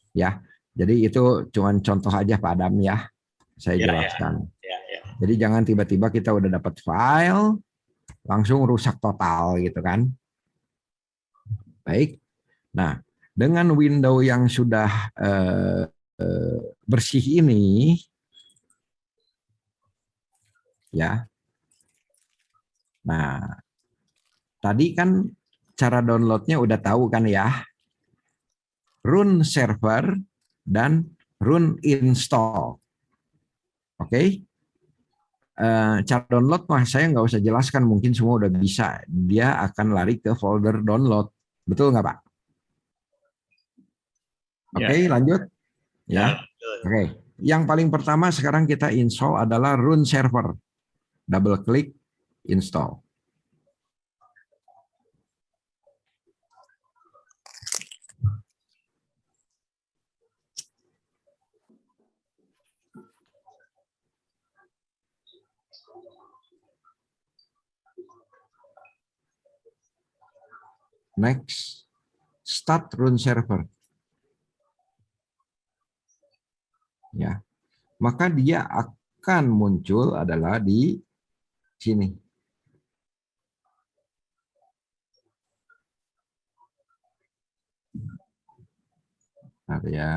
Ya, jadi itu cuman contoh aja Pak Adam ya, saya jelaskan. Ya. Jadi jangan tiba-tiba kita udah dapat file, langsung rusak total gitu kan. Baik, nah dengan window yang sudah bersih ini, ya. Nah, tadi kan cara downloadnya udah tahu kan ya, run server dan run install. Oke, cara download mah saya nggak usah jelaskan, mungkin semua udah bisa. Dia akan lari ke folder download, betul nggak Pak? Oke, lanjut. Ya, oke. Yang paling pertama sekarang kita install adalah run server. Double klik, install. Next, start run server. Ya, maka dia akan muncul adalah di sini. Bentar ya.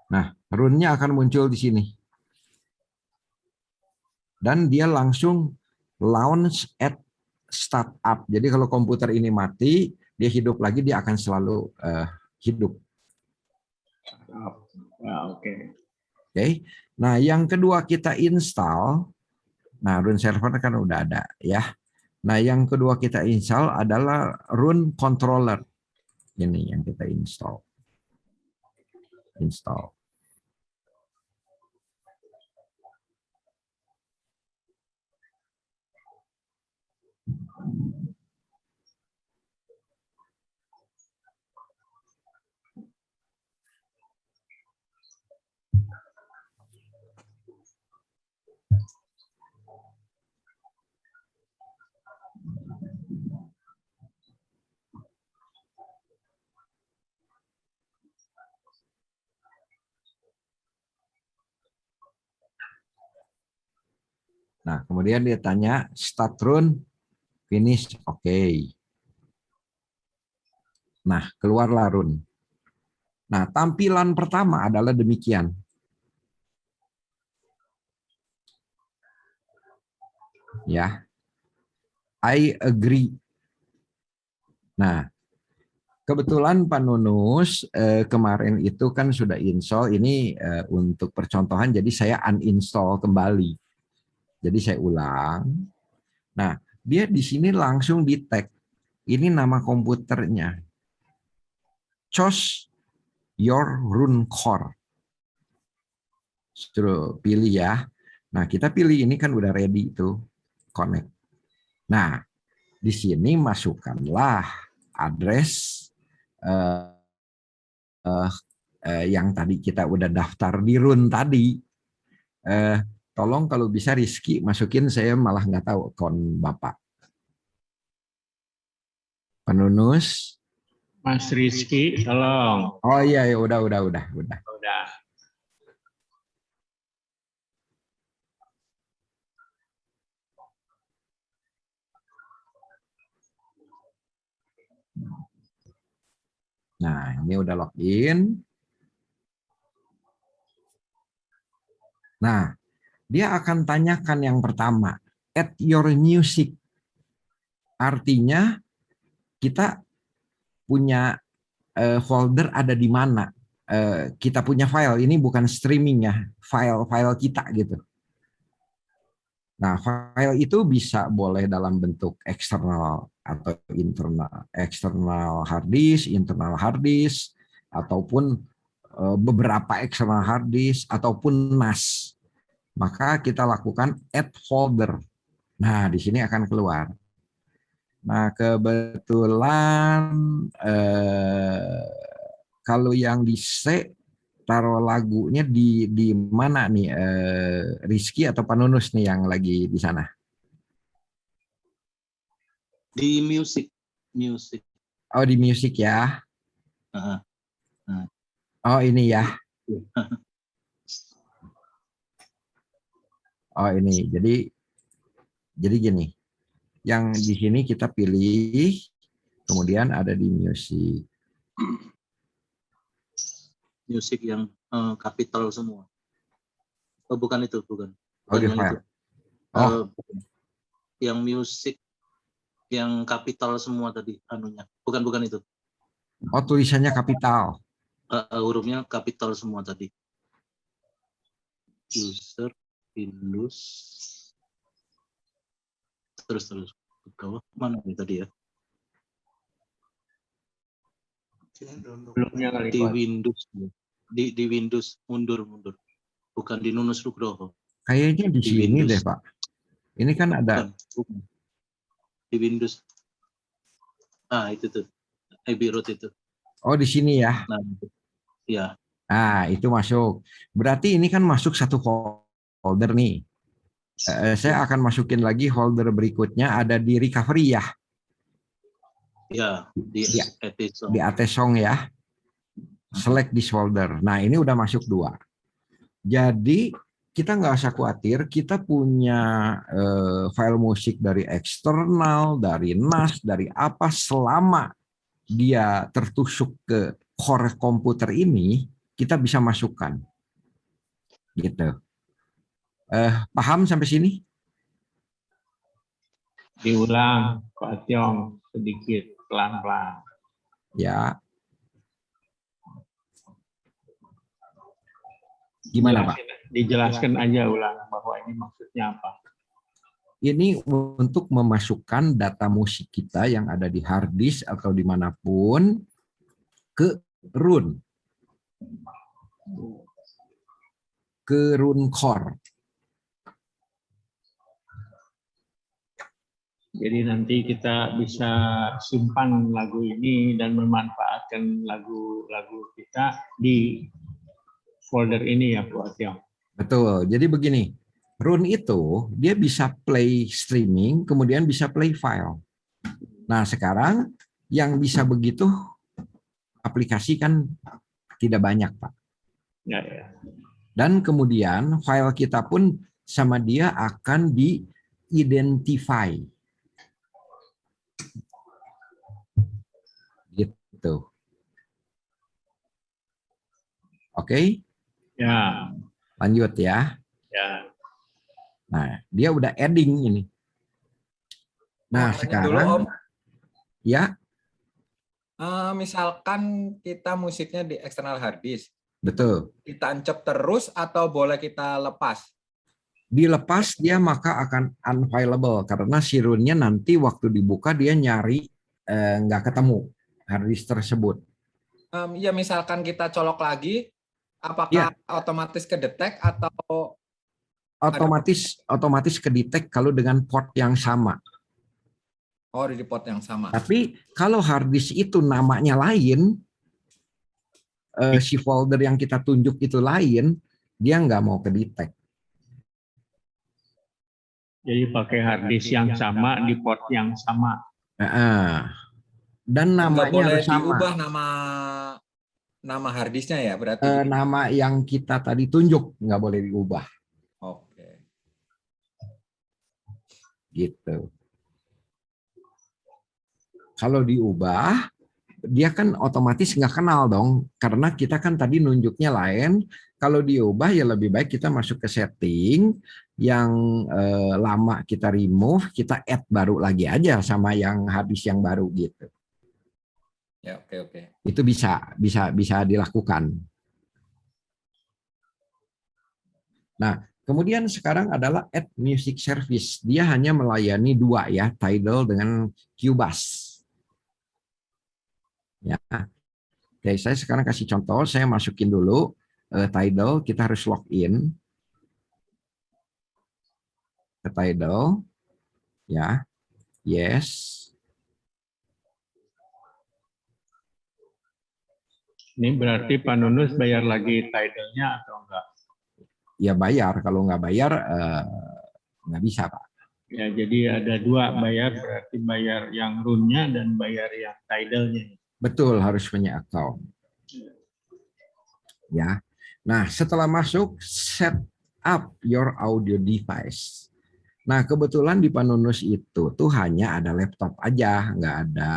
Nah, runnya akan muncul di sini. Dan dia langsung launch at startup. Jadi kalau komputer ini mati, dia hidup lagi, dia akan selalu hidup. Oke. Oke. Nah, yang kedua kita install. Nah, run server kan udah ada ya. Nah, yang kedua kita install adalah run controller. Ini yang kita install. Install. Nah, kemudian dia tanya start run, finish, oke. Nah, keluarlah run. Nah, tampilan pertama adalah demikian. Ya, I agree. Nah, kebetulan Pak Nunus kemarin itu kan sudah install ini untuk percontohan, jadi saya uninstall kembali. Jadi saya ulang. Nah, dia di sini langsung di tag. Ini nama komputernya. Choose your run core. Suruh pilih ya. Nah, kita pilih ini kan udah ready itu. Connect. Nah, di sini masukkanlah address yang tadi kita udah daftar di run tadi. Tolong kalau bisa Rizky masukin, saya malah nggak tahu akun Bapak. Penunus. Mas Rizky, tolong. Oh iya, ya, udah. Udah. Nah, ini udah login. Nah, dia akan tanyakan yang pertama, add your music. Artinya kita punya folder ada di mana. Kita punya file, ini bukan streaming ya, file-file kita gitu. Nah, file itu bisa boleh dalam bentuk eksternal atau internal, eksternal hard disk, internal hard disk, ataupun beberapa eksternal hard disk, ataupun NAS. Maka kita lakukan add folder. Nah, di sini akan keluar. Nah, kebetulan kalau yang di C, taruh lagunya di mana nih, Rizky atau Panunus nih yang lagi di sana? Di music. Oh, di music ya. Heeh. Oh, ini ya. Oh, ini. Jadi gini. Yang di sini kita pilih, kemudian ada di music. Music yang capital semua. Oh, bukan itu, bukan. Audio yang file. itu. Oh, Yang music yang capital semua tadi anunya. Bukan itu. oh, tulisannya kapital. Hurufnya capital semua tadi. User, Windows, terus ke bawah. Mana ini tadi ya? Belumnya kali Di Pak. Windows, di Windows mundur, bukan di Nunus Nugroho. Kayaknya di sini Windows. deh, Pak. Ini kan ada. Bukan. Di Windows. Itu tuh, Abbey Road itu. Oh, di sini ya. Nah, ya. Nah, itu masuk. Berarti ini kan masuk satu folder nih. Saya akan masukin lagi folder berikutnya, ada di recovery ya. Ya, di Di Atesong ya. Select this folder. Nah, ini udah masuk 2. Jadi kita nggak usah khawatir, kita punya file musik dari eksternal, dari NAS, dari apa, selama dia tertusuk ke core komputer ini, kita bisa masukkan. Gitu. Paham sampai sini? Diulang, Pak Tiong, sedikit, pelan-pelan. Ya. Gimana, Pak? Dijelaskan aja ulang bahwa ini maksudnya apa. Ini untuk memasukkan data musik kita yang ada di hard disk atau dimanapun ke run. Ke run core. Jadi nanti kita bisa simpan lagu ini dan memanfaatkan lagu-lagu kita di folder ini ya Pak Tiong. Betul. Jadi begini, run itu dia bisa play streaming, kemudian bisa play file. Nah, sekarang yang bisa begitu aplikasi kan tidak banyak, Pak. Ya. Dan kemudian file kita pun sama dia akan di-identify. Gitu. Oke? Ya. Lanjut ya. Ya. Nah, dia udah adding ini. Nah, sekarang dulu, Om. Ya. Misalkan kita musiknya di eksternal hard disk. Betul. Ditancap terus atau boleh kita lepas? Dilepas dia maka akan unfileable karena si runnya nanti waktu dibuka dia nyari nggak ketemu hard disk tersebut. Ya misalkan kita colok lagi, apakah Ya. otomatis kedetek atau Otomatis kedetek kalau dengan port yang sama. oh di port yang sama? Tapi kalau hard disk itu namanya lain, si folder yang kita tunjuk itu lain, dia nggak mau kedetek. Jadi pakai hard disk yang sama di port yang sama. Dan Nggak namanya boleh harus sama. diubah nama hard disknya ya berarti? Nama yang kita tadi tunjuk nggak boleh diubah. Oke. Gitu. Kalau diubah, dia kan otomatis nggak kenal dong, karena kita kan tadi nunjuknya lain. Kalau diubah ya lebih baik kita masuk ke setting yang lama kita remove, kita add baru lagi aja sama yang habis yang baru gitu. Ya, oke. Itu bisa dilakukan. Nah, kemudian sekarang adalah add music service. Dia hanya melayani 2 ya, Tidal dengan Cubase. Ya. Oke, saya sekarang kasih contoh, saya masukin dulu Tidal, kita harus login ke Tidal. Ya. Yes. Ini berarti Pak Nunus bayar lagi Tidal-nya atau enggak? Ya bayar, kalau nggak bayar nggak bisa, Pak. Ya, jadi ada 2 bayar, berarti bayar yang RUN-nya dan bayar yang Tidal-nya. Betul, harus punya account. Ya. Nah, setelah masuk, set up your audio device. Nah, kebetulan di Pak Nunus itu tuh hanya ada laptop aja, nggak ada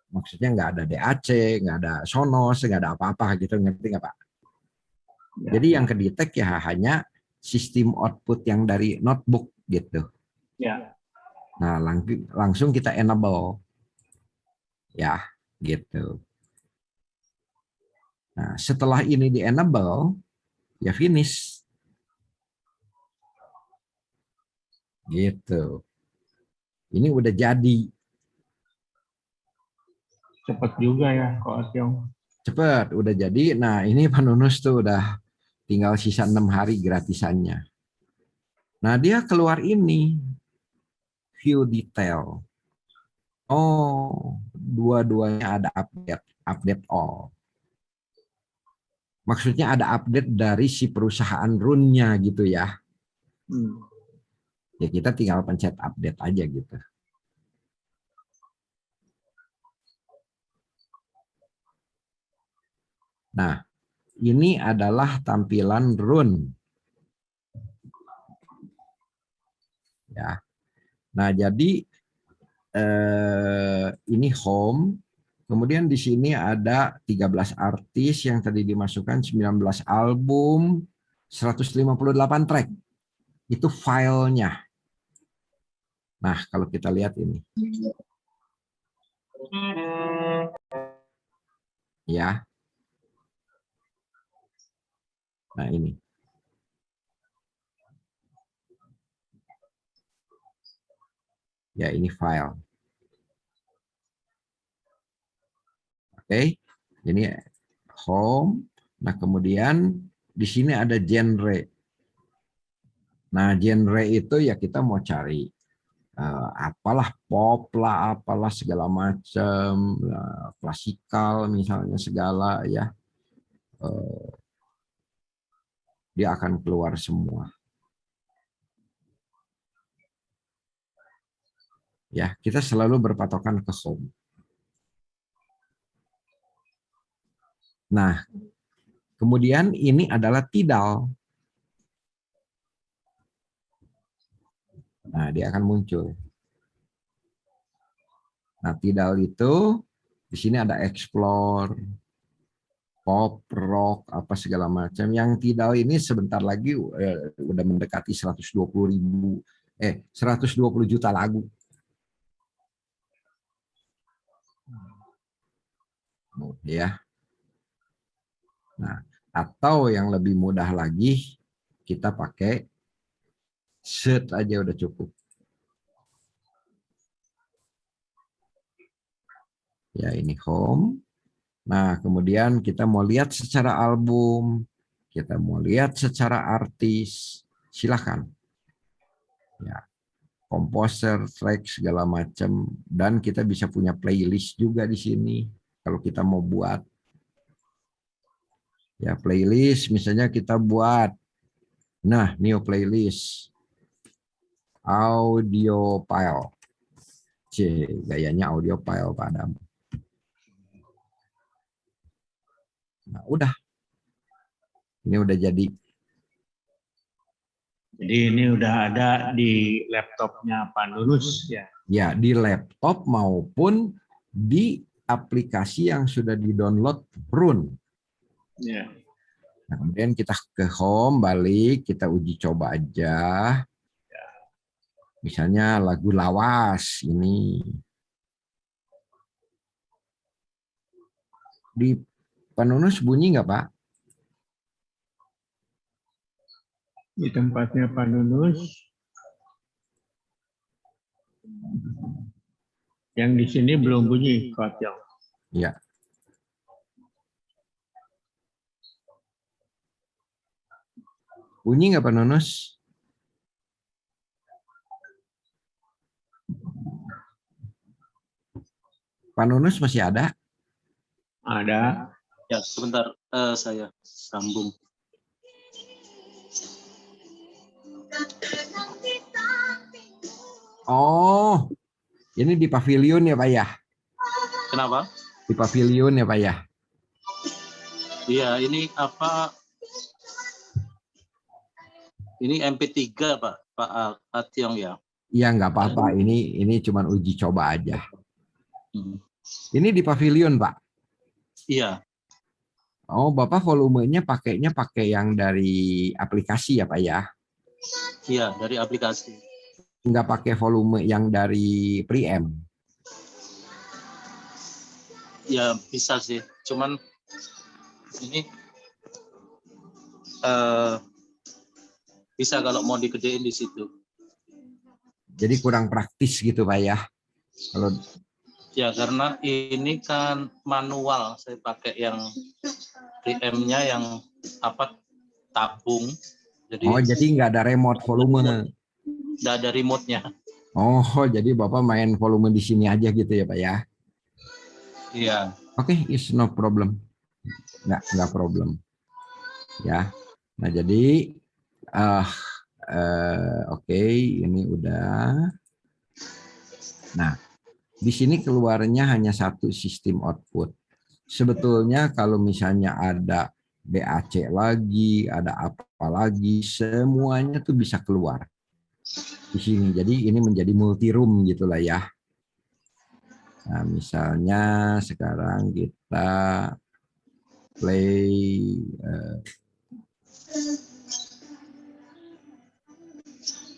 maksudnya nggak ada DAC, nggak ada Sonos, nggak ada apa-apa gitu, ngerti nggak Pak? Jadi yang kedetek ya hanya sistem output yang dari notebook gitu. Ya. Nah, langsung kita enable. Ya, gitu. Nah, setelah ini di enable, ya finish. Gitu. Ini udah jadi. Cepat juga ya, Ko Asyong. Cepat, udah jadi. Nah, ini Pak Nunus tuh udah tinggal sisa 6 hari gratisannya. Nah, dia keluar ini. View detail. Oh, dua-duanya ada update all. Maksudnya ada update dari si perusahaan RUN-nya gitu ya. Ya kita tinggal pencet update aja gitu. Nah, ini adalah tampilan RUN. Ya. Nah, jadi ini home. Kemudian di sini ada 13 artis yang tadi dimasukkan, 19 album, 158 track. Itu filenya. Nah, kalau kita lihat ini. Ya. Nah, ini. Ya, ini file. Oke. Ini home. Nah, kemudian di sini ada genre. Nah, genre itu ya kita mau cari apalah pop lah, apalah segala macam, klasikal misalnya segala ya. Dia akan keluar semua. Ya, kita selalu berpatokan ke home. Nah, kemudian ini adalah Tidal. Nah, dia akan muncul. Nah, Tidal itu di sini ada explore, pop, rock, apa segala macam. Yang Tidal ini sebentar lagi udah mendekati 120 juta lagu. Ya. Nah, atau yang lebih mudah lagi, kita pakai search aja udah cukup. Ya, ini home. Nah, kemudian kita mau lihat secara album, kita mau lihat secara artis, silakan. Ya, komposer, track segala macam, dan kita bisa punya playlist juga di sini kalau kita mau buat. Ya, playlist misalnya kita buat, nah, new playlist, audio file. Gayanya audio file Pak Adam. Nah, udah. Ini udah jadi. Jadi ini udah ada di laptopnya Pak Nunus ya? Ya, di laptop maupun di aplikasi yang sudah di-download Roon. Ya. Nah, kemudian kita ke home, balik, kita uji coba aja. Misalnya lagu Lawas ini. Di Panunus bunyi nggak, Pak? Di tempatnya Pak Nunus. Yang di sini belum bunyi, Kotil. Ya. Bunyi nggak Pak Nunus? Pak Nunus masih ada? Ada. Ya, sebentar saya sambung. Oh, ini di pavilion ya Pak ya? Kenapa? Di pavilion ya Pak ya? Iya, ini apa? Ini MP3 Pak Ationg ya. Iya nggak apa-apa. Ini cuma uji coba aja. Hmm. Ini di pavilion Pak. Iya. Oh, Bapak volumenya pakainya pakai yang dari aplikasi ya Pak ya? Iya, dari aplikasi. Nggak pakai volume yang dari preamp. Ya bisa sih, cuman ini bisa kalau mau digedein di situ. Jadi kurang praktis gitu Pak ya? Kalau Ya karena ini kan manual, saya pakai yang preamp-nya yang apa tabung. Jadi oh, jadi nggak ada remote volume. nggak ada remote-nya. Oh, jadi Bapak main volume di sini aja gitu ya Pak ya? Iya. Oke, is no problem. Nggak problem. Ya. Nah, jadi oke, ini udah. Nah, di sini keluarnya hanya satu sistem output. Sebetulnya kalau misalnya ada BAC lagi, ada apa lagi, semuanya tuh bisa keluar di sini. Jadi ini menjadi multi room gitulah ya. Nah, misalnya sekarang kita play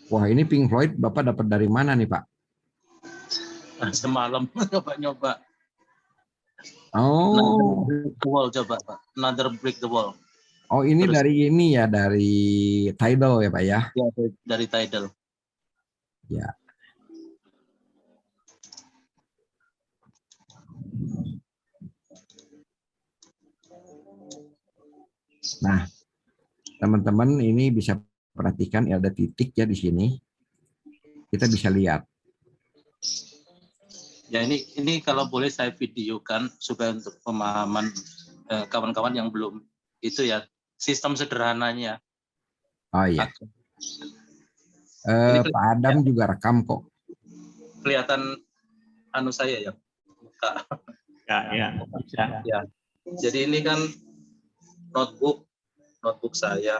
wah, ini Pink Floyd Bapak dapat dari mana nih, Pak? Semalam nyoba-nyoba. Oh. Another Break the Wall coba Pak. Another Break the Wall. Oh, ini Terus, dari ini ya, dari Tidal ya, Pak ya? Ya, dari Tidal. Ya. Nah, teman-teman ini bisa perhatikan ya, ada titik ya di sini. Kita bisa lihat. Ya ini kalau boleh saya videokan supaya untuk pemahaman kawan-kawan yang belum itu ya sistem sederhananya. Oh iya. Pak Adam ya, juga rekam kok. Kelihatan anu saya ya. Kak. Ya, bisa. Ya. Jadi ini kan notebook saya.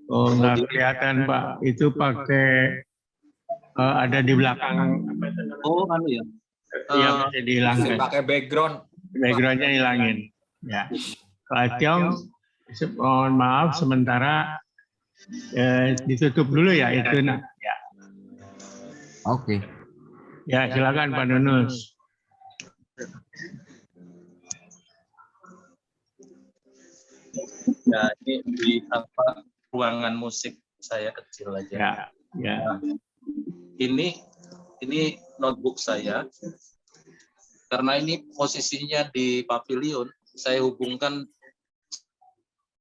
Oh, nggak kelihatan Pak. Itu pakai ada di belakang. Oh, anu ya. Iya, masih dihilangkan. Pakai background. Backgroundnya hilangin. Ya. Pak Tiong, mohon maaf sementara ditutup dulu ya itu. Nah. Ya. Oke. Ya, silakan Pak Nunus. Ya, ini di apa ruangan musik saya kecil aja. Ya, ya. Nah, ini notebook saya. Karena ini posisinya di pavilion, saya hubungkan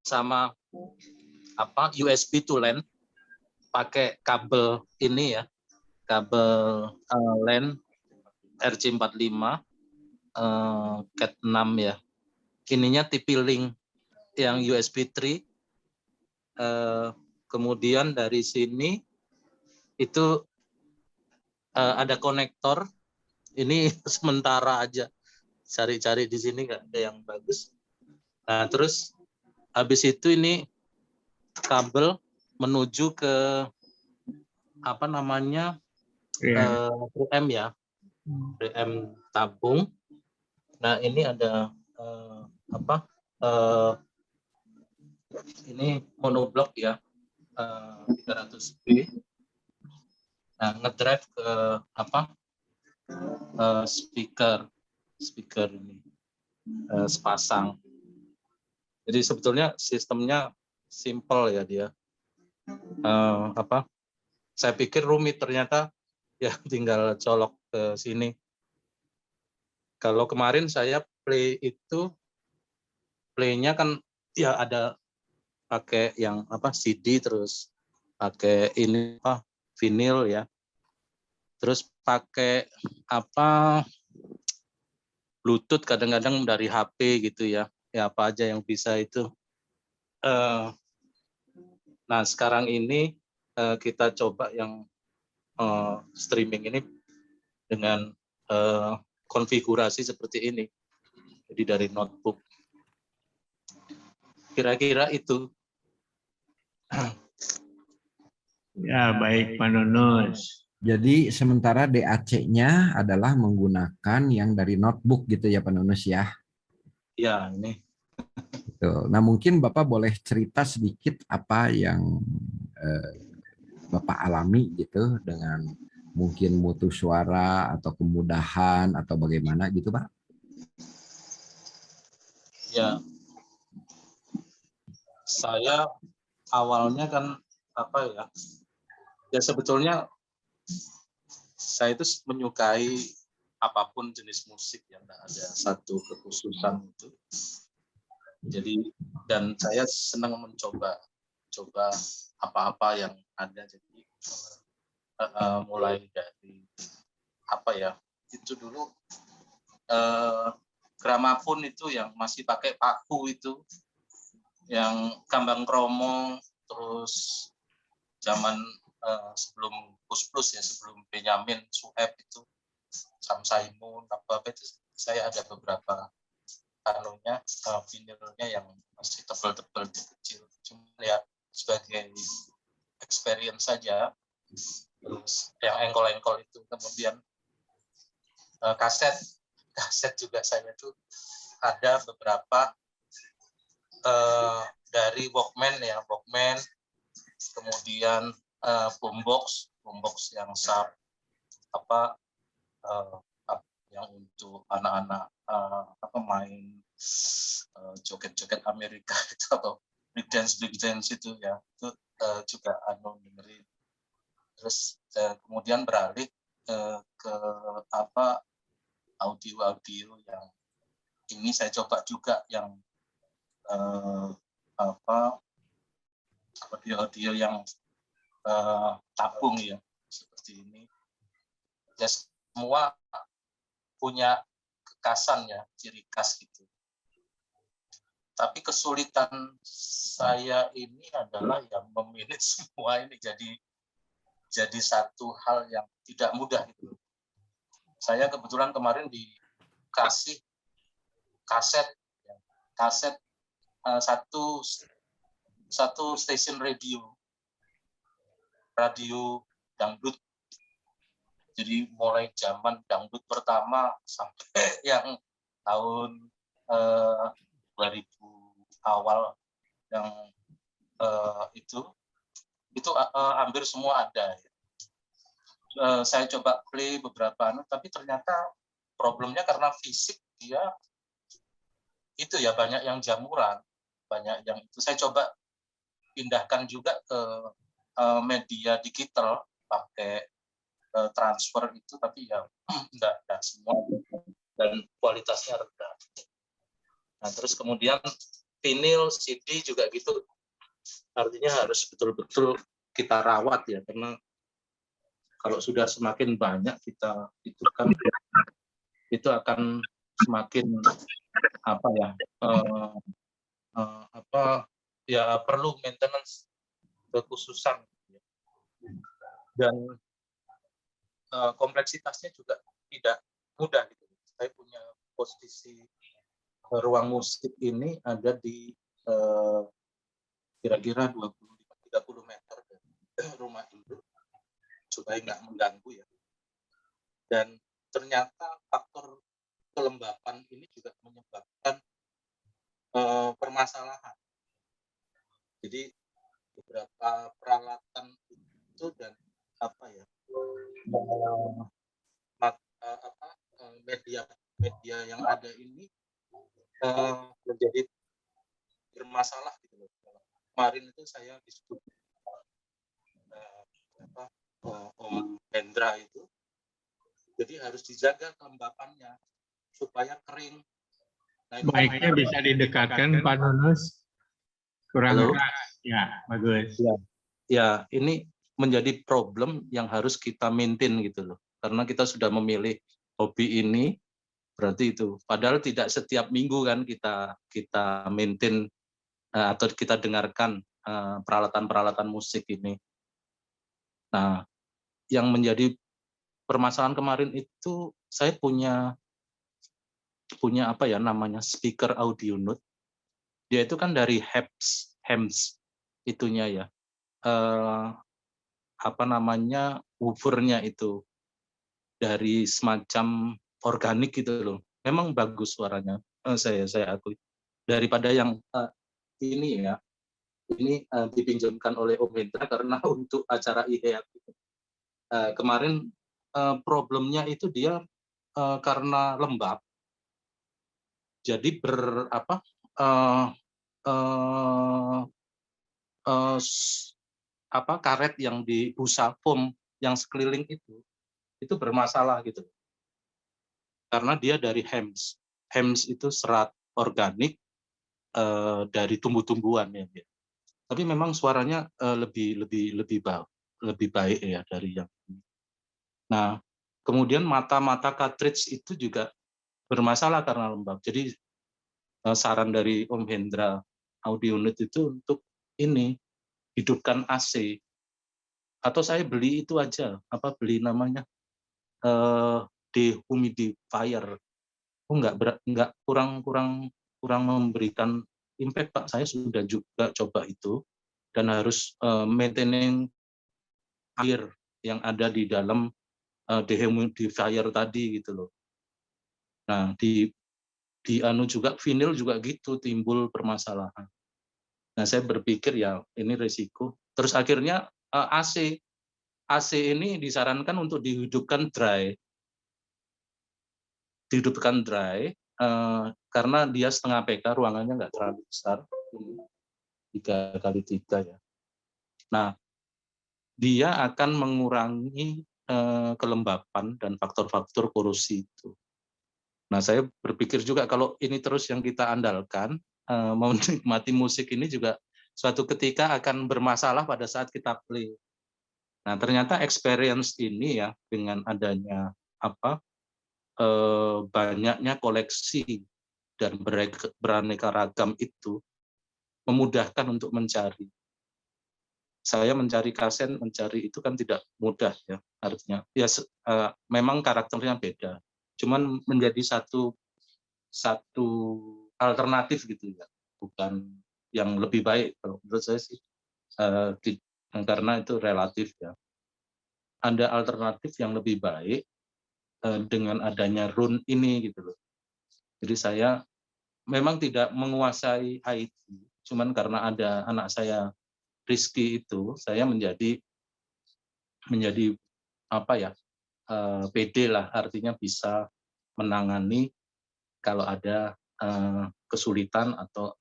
sama apa USB to LAN pakai kabel ini ya. Kabel LAN RJ45 Cat 6 ya. Ininya TP-Link yang USB 3. Kemudian dari sini itu ada konektor. Ini sementara aja. Cari-cari di sini nggak ada yang bagus. Nah, terus habis itu ini kabel menuju ke apa namanya? preamp ya. preamp tabung. Nah ini ada ini monoblok ya, 300B. Nah ngedrive ke speaker ini sepasang. Jadi sebetulnya sistemnya simple ya dia. Saya pikir rumit, ternyata ya tinggal colok ke sini. Kalau kemarin saya playnya kan ya ada pakai yang CD, terus pakai ini vinil ya. Terus pakai Bluetooth kadang-kadang dari HP gitu ya. Ya apa aja yang bisa itu. Nah sekarang ini kita coba yang streaming ini dengan konfigurasi seperti ini. Jadi dari notebook. Kira-kira itu. Ya, baik Pak Nunus. Jadi sementara DAC-nya adalah menggunakan yang dari notebook gitu ya Pak Nunus ya. Ya, ini. Nah mungkin Bapak boleh cerita sedikit apa yang Bapak alami gitu dengan mungkin mutu suara atau kemudahan atau bagaimana gitu Pak? Ya, saya awalnya kan ya sebetulnya saya itu menyukai apapun jenis musik yang ada satu kekhususan itu. Jadi dan saya senang mencoba apa-apa yang ada. Jadi mulai dari itu dulu gramafon itu yang masih pakai paku itu, yang Kambang Kromong, terus zaman sebelum Plus ya, sebelum Benyamin Sueb itu, Sam Saimun apa itu, saya ada beberapa vinilnya yang masih tebal-tebal kecil, cuma ya sebagai experience saja. Terus yang engkol-engkol itu, kemudian kaset juga saya tuh ada beberapa dari Walkman, kemudian boombox yang sharp yang untuk anak-anak main joget-joget Amerika itu atau break dance itu ya, itu juga dengerin. Terus kemudian beralih ke audio yang ini saya coba juga yang audio yang tabung ya, seperti ini ya, semua punya kekasan ya, ciri khas gitu. Tapi kesulitan saya ini adalah yang memilih semua ini jadi satu hal yang tidak mudah gitu. Saya kebetulan kemarin dikasih kaset satu stasiun radio dangdut. Jadi mulai zaman dangdut pertama sampai yang tahun 2000 awal yang itu hampir semua ada. Saya coba play beberapa, tapi ternyata problemnya karena fisik dia itu ya, banyak yang jamuran, banyak yang itu. Saya coba pindahkan juga ke media digital pakai transfer itu, tapi ya enggak semua dan kualitasnya rendah. Nah terus kemudian vinil, CD juga gitu, artinya harus betul-betul kita rawat ya, karena kalau sudah semakin banyak kita itu kan itu akan semakin perlu maintenance kekhususan dan kompleksitasnya juga tidak mudah gitu. Saya punya posisi ruang musik ini ada di kira-kira 20-30 meter dari rumah induk supaya nggak mengganggu ya. Dan ternyata faktor kelembapan ini juga menyebabkan permasalahan. Jadi beberapa peralatan itu dan media yang ada ini menjadi bermasalah gitu loh. Kemarin itu saya diskusi Om Hendra itu, jadi harus dijaga kelembapannya supaya kering. Nah, Baiknya bisa didekatkan Pak Nunus. Kurang Halo? keras. Ya, bagus. Ya, ini menjadi problem yang harus kita maintain gitu loh. Karena kita sudah memilih hobi ini, berarti itu. Padahal tidak setiap minggu kan kita maintain atau kita dengarkan peralatan-peralatan musik ini. Nah, yang menjadi permasalahan kemarin itu saya punya apa ya namanya speaker audio note. Dia itu kan dari Hems itunya ya. Apa namanya woofernya itu dari semacam organik gitu loh. Memang bagus suaranya. Saya akui. Daripada yang ini ya. Ini dipinjamkan oleh Om Hendra karena untuk acara IHEAP kemarin problemnya itu dia karena lembab. Jadi karet yang di busa foam yang sekeliling itu bermasalah gitu. Karena dia dari Hems. Hems itu serat organik dari tumbuh-tumbuhan ya. Tapi memang suaranya lebih baik ya dari yang ini. Nah, kemudian mata cartridge itu juga bermasalah karena lembab. Jadi saran dari Om Hendra audio unit itu untuk ini hidupkan AC. Atau saya beli itu aja, beli namanya dehumidifier. Enggak kurang memberikan impact Pak. Saya sudah juga coba itu dan harus maintaining air yang ada di dalam dehumidifier tadi gitu loh. Nah, di juga vinil juga gitu timbul permasalahan. Nah, saya berpikir ya ini risiko. Terus akhirnya AC ini disarankan untuk dihidupkan dry. Karena dia setengah PK, ruangannya nggak terlalu besar, 3x3 ya. Nah, dia akan mengurangi kelembapan dan faktor-faktor korosi itu. Nah, saya berpikir juga kalau ini terus yang kita andalkan, menikmati musik ini juga suatu ketika akan bermasalah pada saat kita play. Nah, ternyata experience ini ya dengan adanya banyaknya koleksi dan beraneka ragam itu memudahkan untuk mencari. Saya mencari kaset, mencari itu kan tidak mudah ya, artinya ya memang karakternya beda. Cuman menjadi satu alternatif gitu ya, bukan yang lebih baik kalau menurut saya sih, karena itu relatif ya. Ada alternatif yang lebih baik dengan adanya RUN ini gitu loh. Jadi saya memang tidak menguasai IT, cuman karena ada anak saya Rizky itu, saya menjadi PD lah, artinya bisa menangani kalau ada kesulitan atau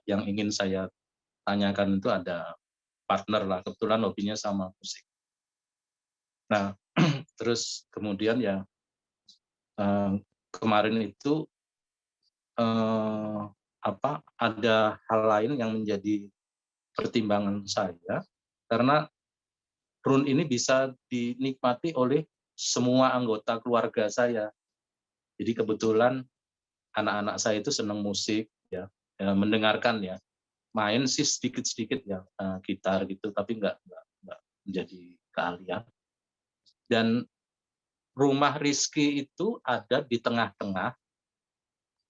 yang ingin saya tanyakan itu ada partner lah, kebetulan hobinya sama musik. Nah, terus kemudian ya kemarin itu ada hal lain yang menjadi pertimbangan saya karena RUN ini bisa dinikmati oleh semua anggota keluarga saya. Jadi kebetulan anak-anak saya itu senang musik ya, mendengarkan ya, main sih sedikit-sedikit ya gitar gitu, tapi nggak menjadi keahlian. Dan rumah Rizky itu ada di tengah-tengah,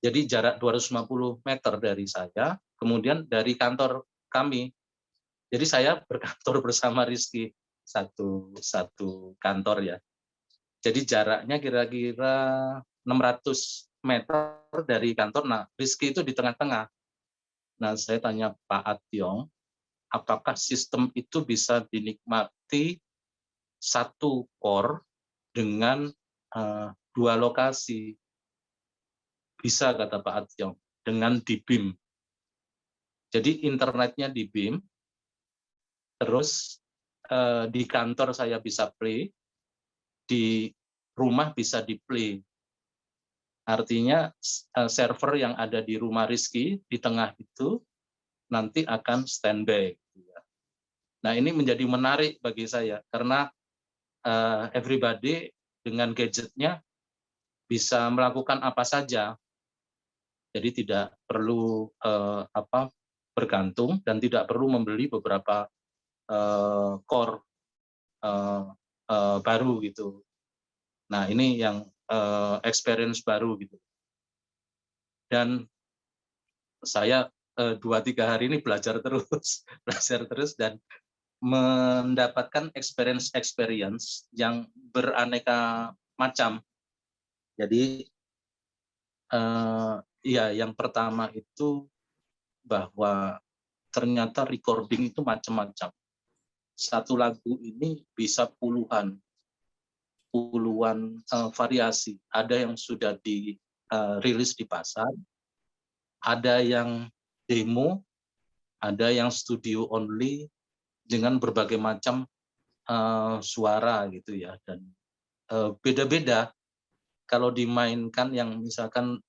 jadi jarak 250 meter dari saya, kemudian dari kantor kami. Jadi saya berkantor bersama Rizky satu kantor ya. Jadi jaraknya kira-kira 600 meter dari kantor. Nah, Rizky itu di tengah-tengah. Nah, saya tanya Pak Atyong, apakah sistem itu bisa dinikmati satu core dengan 2 lokasi? Bisa, kata Pak Atyong, dengan di BIM. Jadi internetnya di BIM, terus di kantor saya bisa play, di rumah bisa di play. Artinya server yang ada di rumah Rizky di tengah itu nanti akan standby. Nah, ini menjadi menarik bagi saya karena everybody dengan gadgetnya bisa melakukan apa saja. Jadi tidak perlu bergantung dan tidak perlu membeli beberapa core baru gitu. Nah, ini yang experience baru gitu. Dan saya 2-3 hari ini belajar terus dan mendapatkan experience yang beraneka macam. Jadi ya, yang pertama itu bahwa ternyata recording itu macam-macam. Satu lagu ini bisa puluhan variasi. Ada yang sudah dirilis di pasar, ada yang demo, ada yang studio only dengan berbagai macam suara gitu ya, dan beda-beda. Kalau dimainkan yang misalkan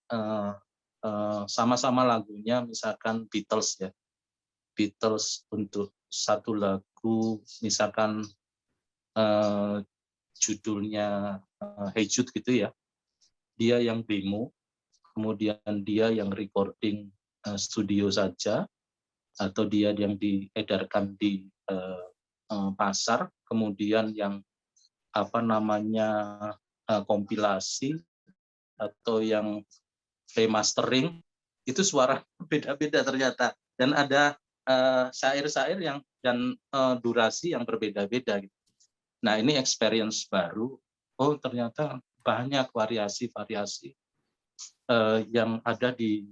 sama-sama lagunya, misalkan Beatles ya, Beatles untuk satu lagu, misalkan judulnya Hey Jude gitu ya, dia yang demo, kemudian dia yang recording studio saja, atau dia yang diedarkan di pasar, kemudian yang kompilasi atau yang remastering, itu suara beda-beda ternyata, dan ada syair-syair yang dan durasi yang berbeda-beda gitu. Nah, ini experience baru. Oh, ternyata banyak variasi-variasi yang ada di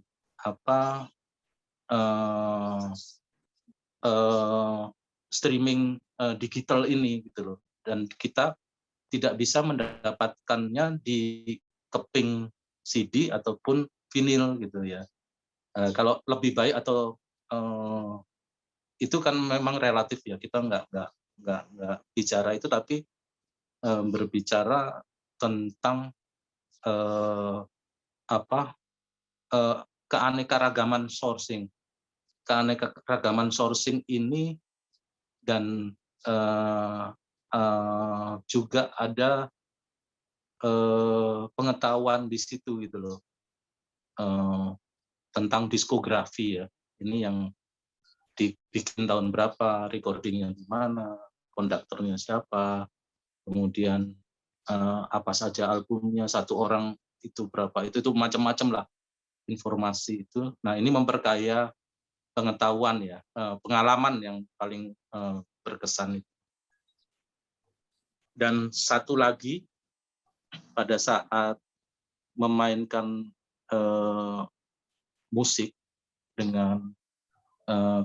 streaming digital ini gitu loh. Dan kita tidak bisa mendapatkannya di keping CD ataupun vinil gitu ya. Kalau lebih baik atau itu kan memang relatif ya, kita nggak bicara itu, tapi berbicara tentang keanekaragaman sourcing. Keanekaragaman sourcing ini, dan juga ada pengetahuan di situ gitu loh, tentang diskografi ya. Ini yang dibikin tahun berapa, recordingnya di mana, konduktornya siapa, kemudian apa saja albumnya, satu orang itu berapa, itu macam-macam lah informasi itu. Nah, ini memperkaya pengetahuan ya, pengalaman yang paling berkesan itu. Dan satu lagi, pada saat memainkan musik dengan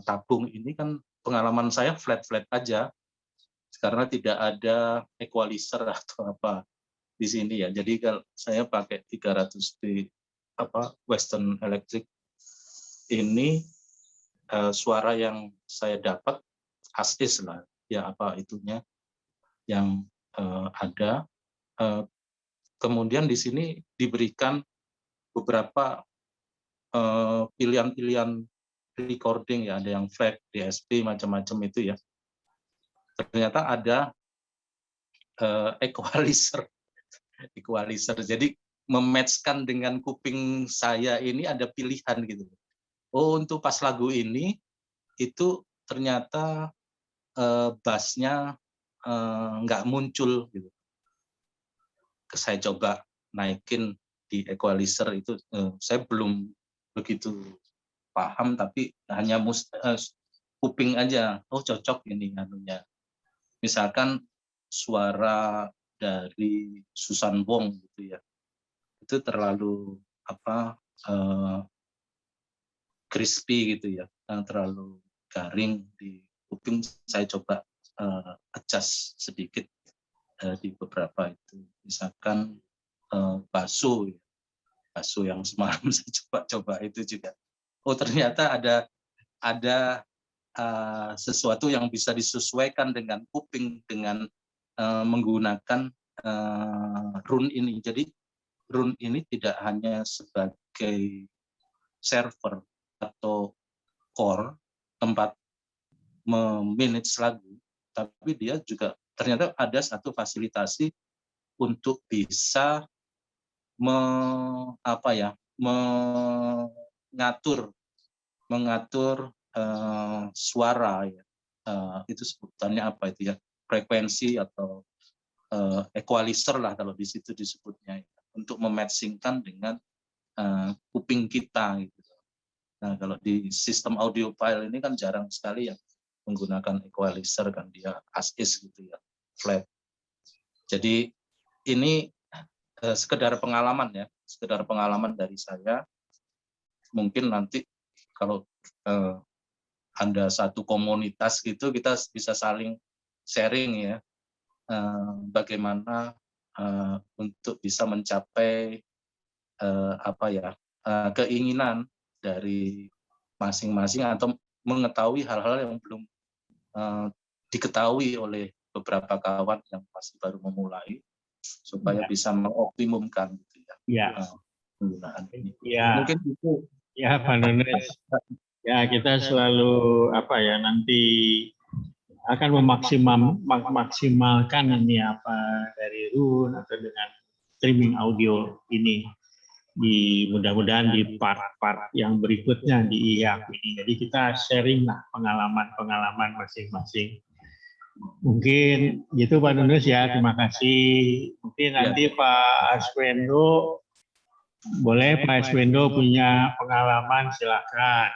tabung ini kan pengalaman saya flat-flat aja, karena tidak ada equalizer atau apa di sini ya. Jadi kalau saya pakai 300V Western Electric ini, suara yang saya dapat as is lah ya, itunya yang ada. Kemudian di sini diberikan beberapa pilihan-pilihan recording ya, ada yang FLAC, DSP, macam-macam itu ya. Ternyata ada equalizer. Jadi mematchkan dengan kuping saya ini ada pilihan gitu. Oh, untuk pas lagu ini itu ternyata bassnya nggak muncul gitu. Saya coba naikin di equalizer itu, saya belum begitu paham, tapi hanya kuping aja. Oh, cocok ini anunya. Misalkan suara dari Susan Wong gitu ya, itu terlalu crispy gitu ya, terlalu garing di kuping. Saya coba adjust sedikit di beberapa itu, misalkan baso yang semalam saya coba itu juga. Oh ternyata ada sesuatu yang bisa disesuaikan dengan kuping dengan menggunakan rune ini. Jadi rune ini tidak hanya sebagai server atau core tempat memanage lagu, tapi dia juga ternyata ada satu fasilitasi untuk bisa mengatur suara ya. Itu sebutannya apa itu ya, frekuensi atau equalizer lah kalau di situ disebutnya ya, untuk mematchingkan dengan kuping kita gitu. Nah kalau di sistem audio file ini kan jarang sekali yang menggunakan equalizer, kan dia as is gitu ya, flat. Jadi ini sekedar pengalaman ya, sekedar pengalaman dari saya. Mungkin nanti kalau Anda satu komunitas gitu, kita bisa saling sharing ya, bagaimana untuk bisa mencapai keinginan dari masing-masing, atau mengetahui hal-hal yang belum diketahui oleh beberapa kawan yang masih baru memulai, supaya bisa mengoptimumkan gitu ya, penggunaan ini. Ya. Mungkin itu ya Pak Nunes. Ya kita selalu nanti akan memaksimalkan ini dari rune atau dengan streaming audio ini, mudah-mudahan di part-part yang berikutnya di IAP ini. Jadi kita sharing lah pengalaman masing-masing. Mungkin gitu Pak Nunus ya, terima kasih. Mungkin nanti Pak Arswendo, boleh Pak Arswendo punya pengalaman, silakan.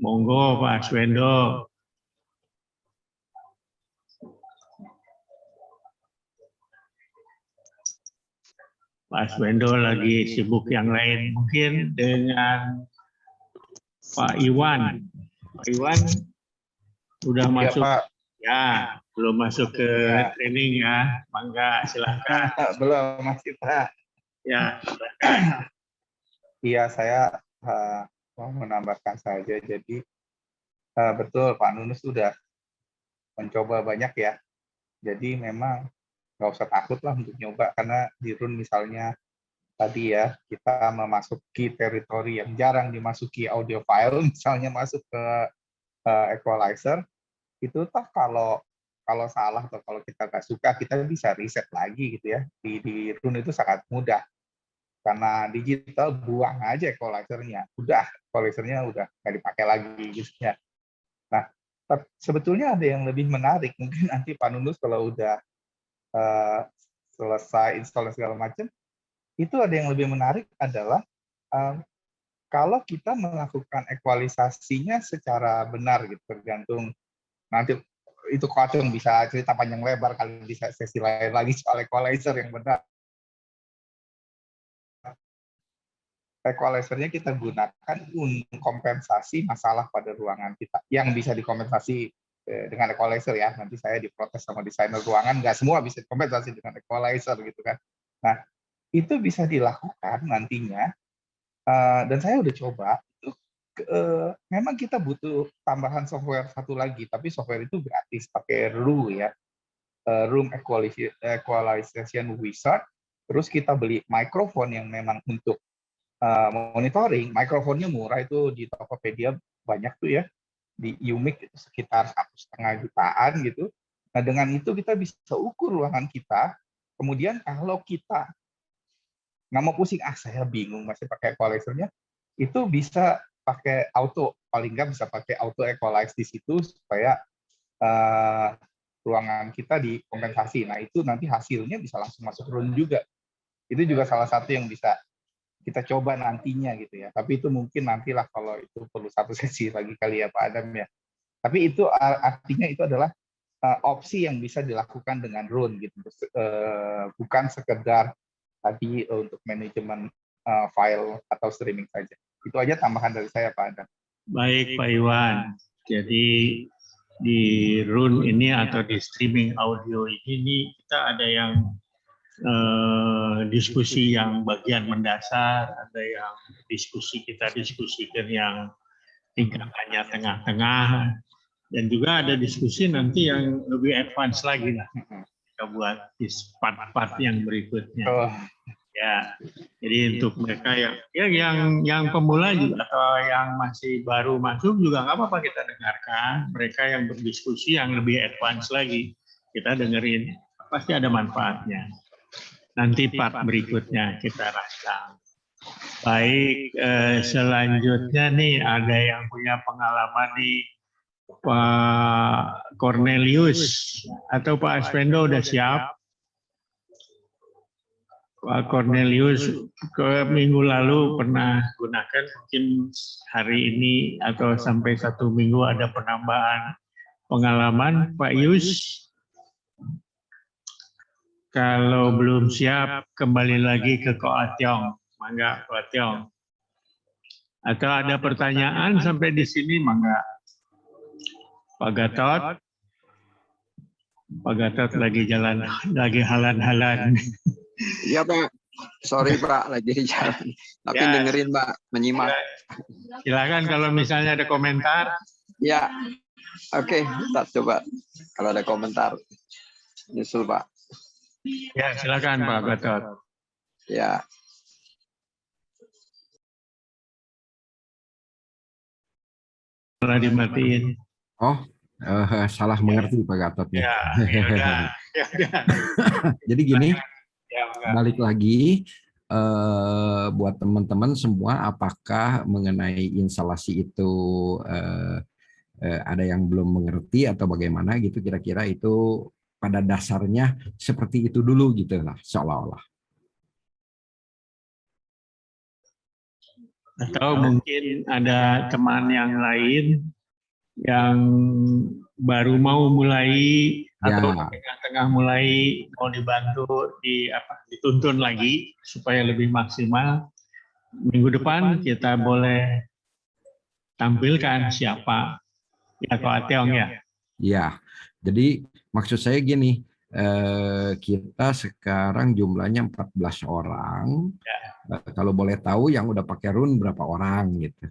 Monggo Pak Arswendo. Pak Arswendo lagi sibuk yang lain, mungkin dengan Pak Iwan. Pak Iwan udah masuk, Pak. Ya, belum masuk ke training ya, mangga silakan. Belum, masih Pak. Ya. Iya, saya mau menambahkan saja. Jadi betul Pak Nunus sudah mencoba banyak ya. Jadi memang nggak usah takut lah untuk nyoba, karena di rune misalnya tadi ya, kita memasuki teritori yang jarang dimasuki audio file, misalnya masuk ke equalizer, itu toh kalau salah atau kalau kita nggak suka, kita bisa reset lagi gitu ya. Di rune itu sangat mudah, karena digital buang aja equalizer-nya, equalizer-nya udah nggak dipakai lagi gitu ya. Nah, sebetulnya ada yang lebih menarik, mungkin nanti Pak Nunus kalau udah selesai install segala macam, itu ada yang lebih menarik adalah kalau kita melakukan equalisasinya secara benar gitu, tergantung nanti itu Kacung bisa cerita panjang lebar kali di sesi lain lagi soal equalizer yang benar. Equalizer-nya kita gunakan untuk kompensasi masalah pada ruangan kita, yang bisa dikompensasi dengan equalizer ya. Nanti saya diprotes sama desainer ruangan, nggak semua bisa dikompensasi dengan equalizer gitu kan. Nah, itu bisa dilakukan nantinya, dan saya udah coba. Memang kita butuh tambahan software satu lagi, tapi software itu gratis, pakai Room ya, Room Equalization Wizard. Terus kita beli mikrofon yang memang untuk monitoring. Mikrofonnya murah, itu di Tokopedia banyak tuh ya, di Umik itu sekitar 1,5 jutaan gitu. Nah dengan itu kita bisa ukur ruangan kita. Kemudian kalau kita nggak mau pusing, saya bingung masih pakai equalizer-nya, itu bisa pakai auto, paling nggak bisa pakai auto equalize di situ supaya ruangan kita dikompensasi. Nah itu nanti hasilnya bisa langsung masuk rune juga. Itu juga salah satu yang bisa kita coba nantinya gitu ya. Tapi itu mungkin nantilah, kalau itu perlu satu sesi lagi kali ya Pak Adam ya. Tapi itu artinya itu adalah opsi yang bisa dilakukan dengan Rune gitu, bukan sekedar tadi untuk manajemen file atau streaming saja. Itu aja tambahan dari saya, Pak Adam. Baik, Pak Iwan. Jadi di Rune ini atau di streaming audio ini kita ada yang diskusi yang bagian mendasar, ada yang kita diskusikan yang tingkatannya tengah-tengah, dan juga ada diskusi nanti yang lebih advance lagi lah. Kita buat di part-part yang berikutnya. Ya, jadi untuk mereka yang pemula juga atau yang masih baru masuk juga nggak apa-apa kita dengarkan. Mereka yang berdiskusi yang lebih advance lagi kita dengerin, pasti ada manfaatnya. Nanti part berikutnya kita rasakan. Baik, selanjutnya nih ada yang punya pengalaman nih, Pak Cornelius atau Pak Arswendo udah siap? Pak Cornelius ke minggu lalu pernah gunakan, mungkin hari ini atau sampai 1 minggu ada penambahan pengalaman. Pak Yus, kalau belum siap kembali lagi ke Ko Atyong, mangga Ko Atyong. Atau ada pertanyaan sampai di sini, mangga. Pak Gatot, Pak Gatot lagi jalan, lagi halan-halan. Iya Pak, sorry Pak, lagi di jalan. Tapi Ya. dengerin Pak, menyimak. Silakan kalau misalnya ada komentar. Ya, oke, kita coba. Kalau ada komentar, nyusul Pak. Ya, silakan Pak Gatot. Ya, Malah dimatiin. Oh, salah mengerti Pak Gatotnya. Ya, ya udah. Ya udah. Jadi gini, Ya, enggak. balik lagi buat teman-teman semua, apakah mengenai instalasi itu ada yang belum mengerti atau bagaimana gitu, kira-kira itu pada dasarnya seperti itu dulu gitu lah, seolah-olah. Atau mungkin ada teman yang lain yang baru mau mulai atau Ya. tengah-tengah mulai, mau dibantu dituntun lagi supaya lebih maksimal. Minggu depan kita boleh tampilkan siapa, ya Ko Atyong ya. Ya, jadi maksud saya gini, kita sekarang jumlahnya 14 orang. Kalau boleh tahu yang udah pakai Rune berapa orang gitu?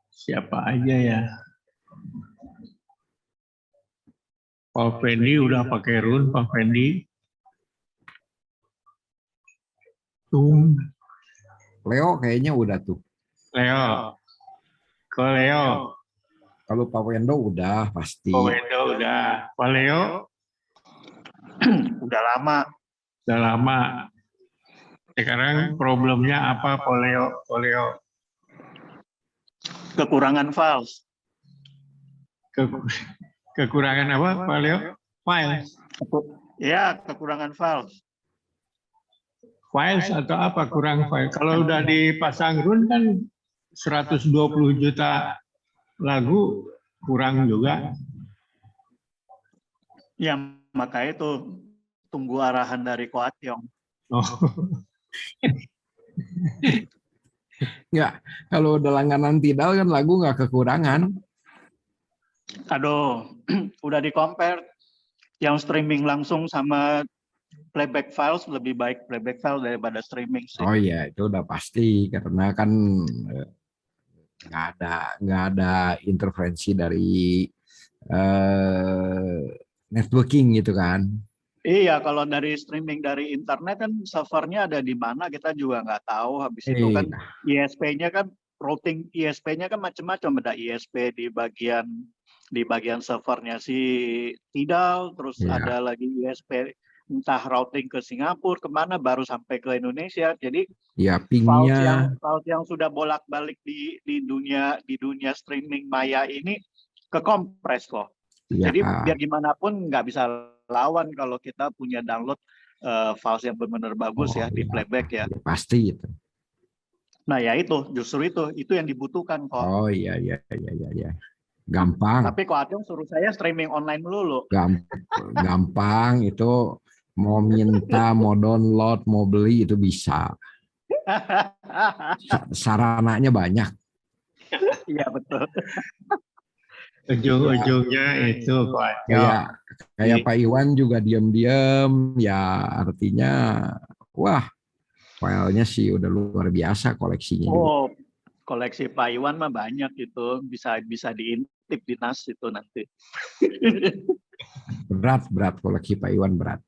Siapa aja ya? Pak Fendi udah pakai Rune, Pak Fendi. Leo kayaknya udah tuh. Leo. Ko Leo. Kalau Pak Wendo udah pasti. Ko Wendo udah. Pak Leo Udah lama. udah lama. Sekarang problemnya apa, Pak Leo? Pak Leo. Kekurangan files. Kekurangan apa, Pak Leo? File. Ya, kekurangan files. Files atau apa, kurang file? Kalau udah dipasang Rune kan 120 juta lagu kurang juga. Ya, makanya itu tunggu arahan dari Ko Atyong. Oh. Enggak, kalau udah langganan Tidal kan lagu nggak kekurangan. Aduh, udah di-compare yang streaming langsung sama playback files, lebih baik playback file daripada streaming sih. Oh iya, itu udah pasti karena kan nggak ada intervensi dari networking gitu kan. Iya, kalau dari streaming dari internet kan servernya ada di mana kita juga nggak tahu. Habis itu kan ISP-nya kan routing ISP-nya kan macam-macam, ada ISP di bagian servernya si Tidal, terus ada lagi ISP entah routing ke Singapura kemana baru sampai ke Indonesia. Jadi ya pingnya file yang sudah bolak-balik di dunia streaming maya ini kekompres loh. ya. Jadi biar gimana pun nggak bisa lawan kalau kita punya download files yang benar-benar bagus ya di playback ya. Pasti itu. Nah ya itu, justru itu yang dibutuhkan kok. Oh iya. Gampang. Tapi kok Atyong suruh saya streaming online melulu. Gampang itu, mau minta, mau download, mau beli itu bisa. Sarananya banyak. Iya betul. Ujung-ujungnya itu kok Atyong. Kayak Pak Iwan juga diam-diam, ya artinya, wah, filenya sih udah luar biasa koleksinya juga. Oh, koleksi Pak Iwan mah banyak itu, bisa diintip di NAS itu nanti. Berat koleksi Pak Iwan berat.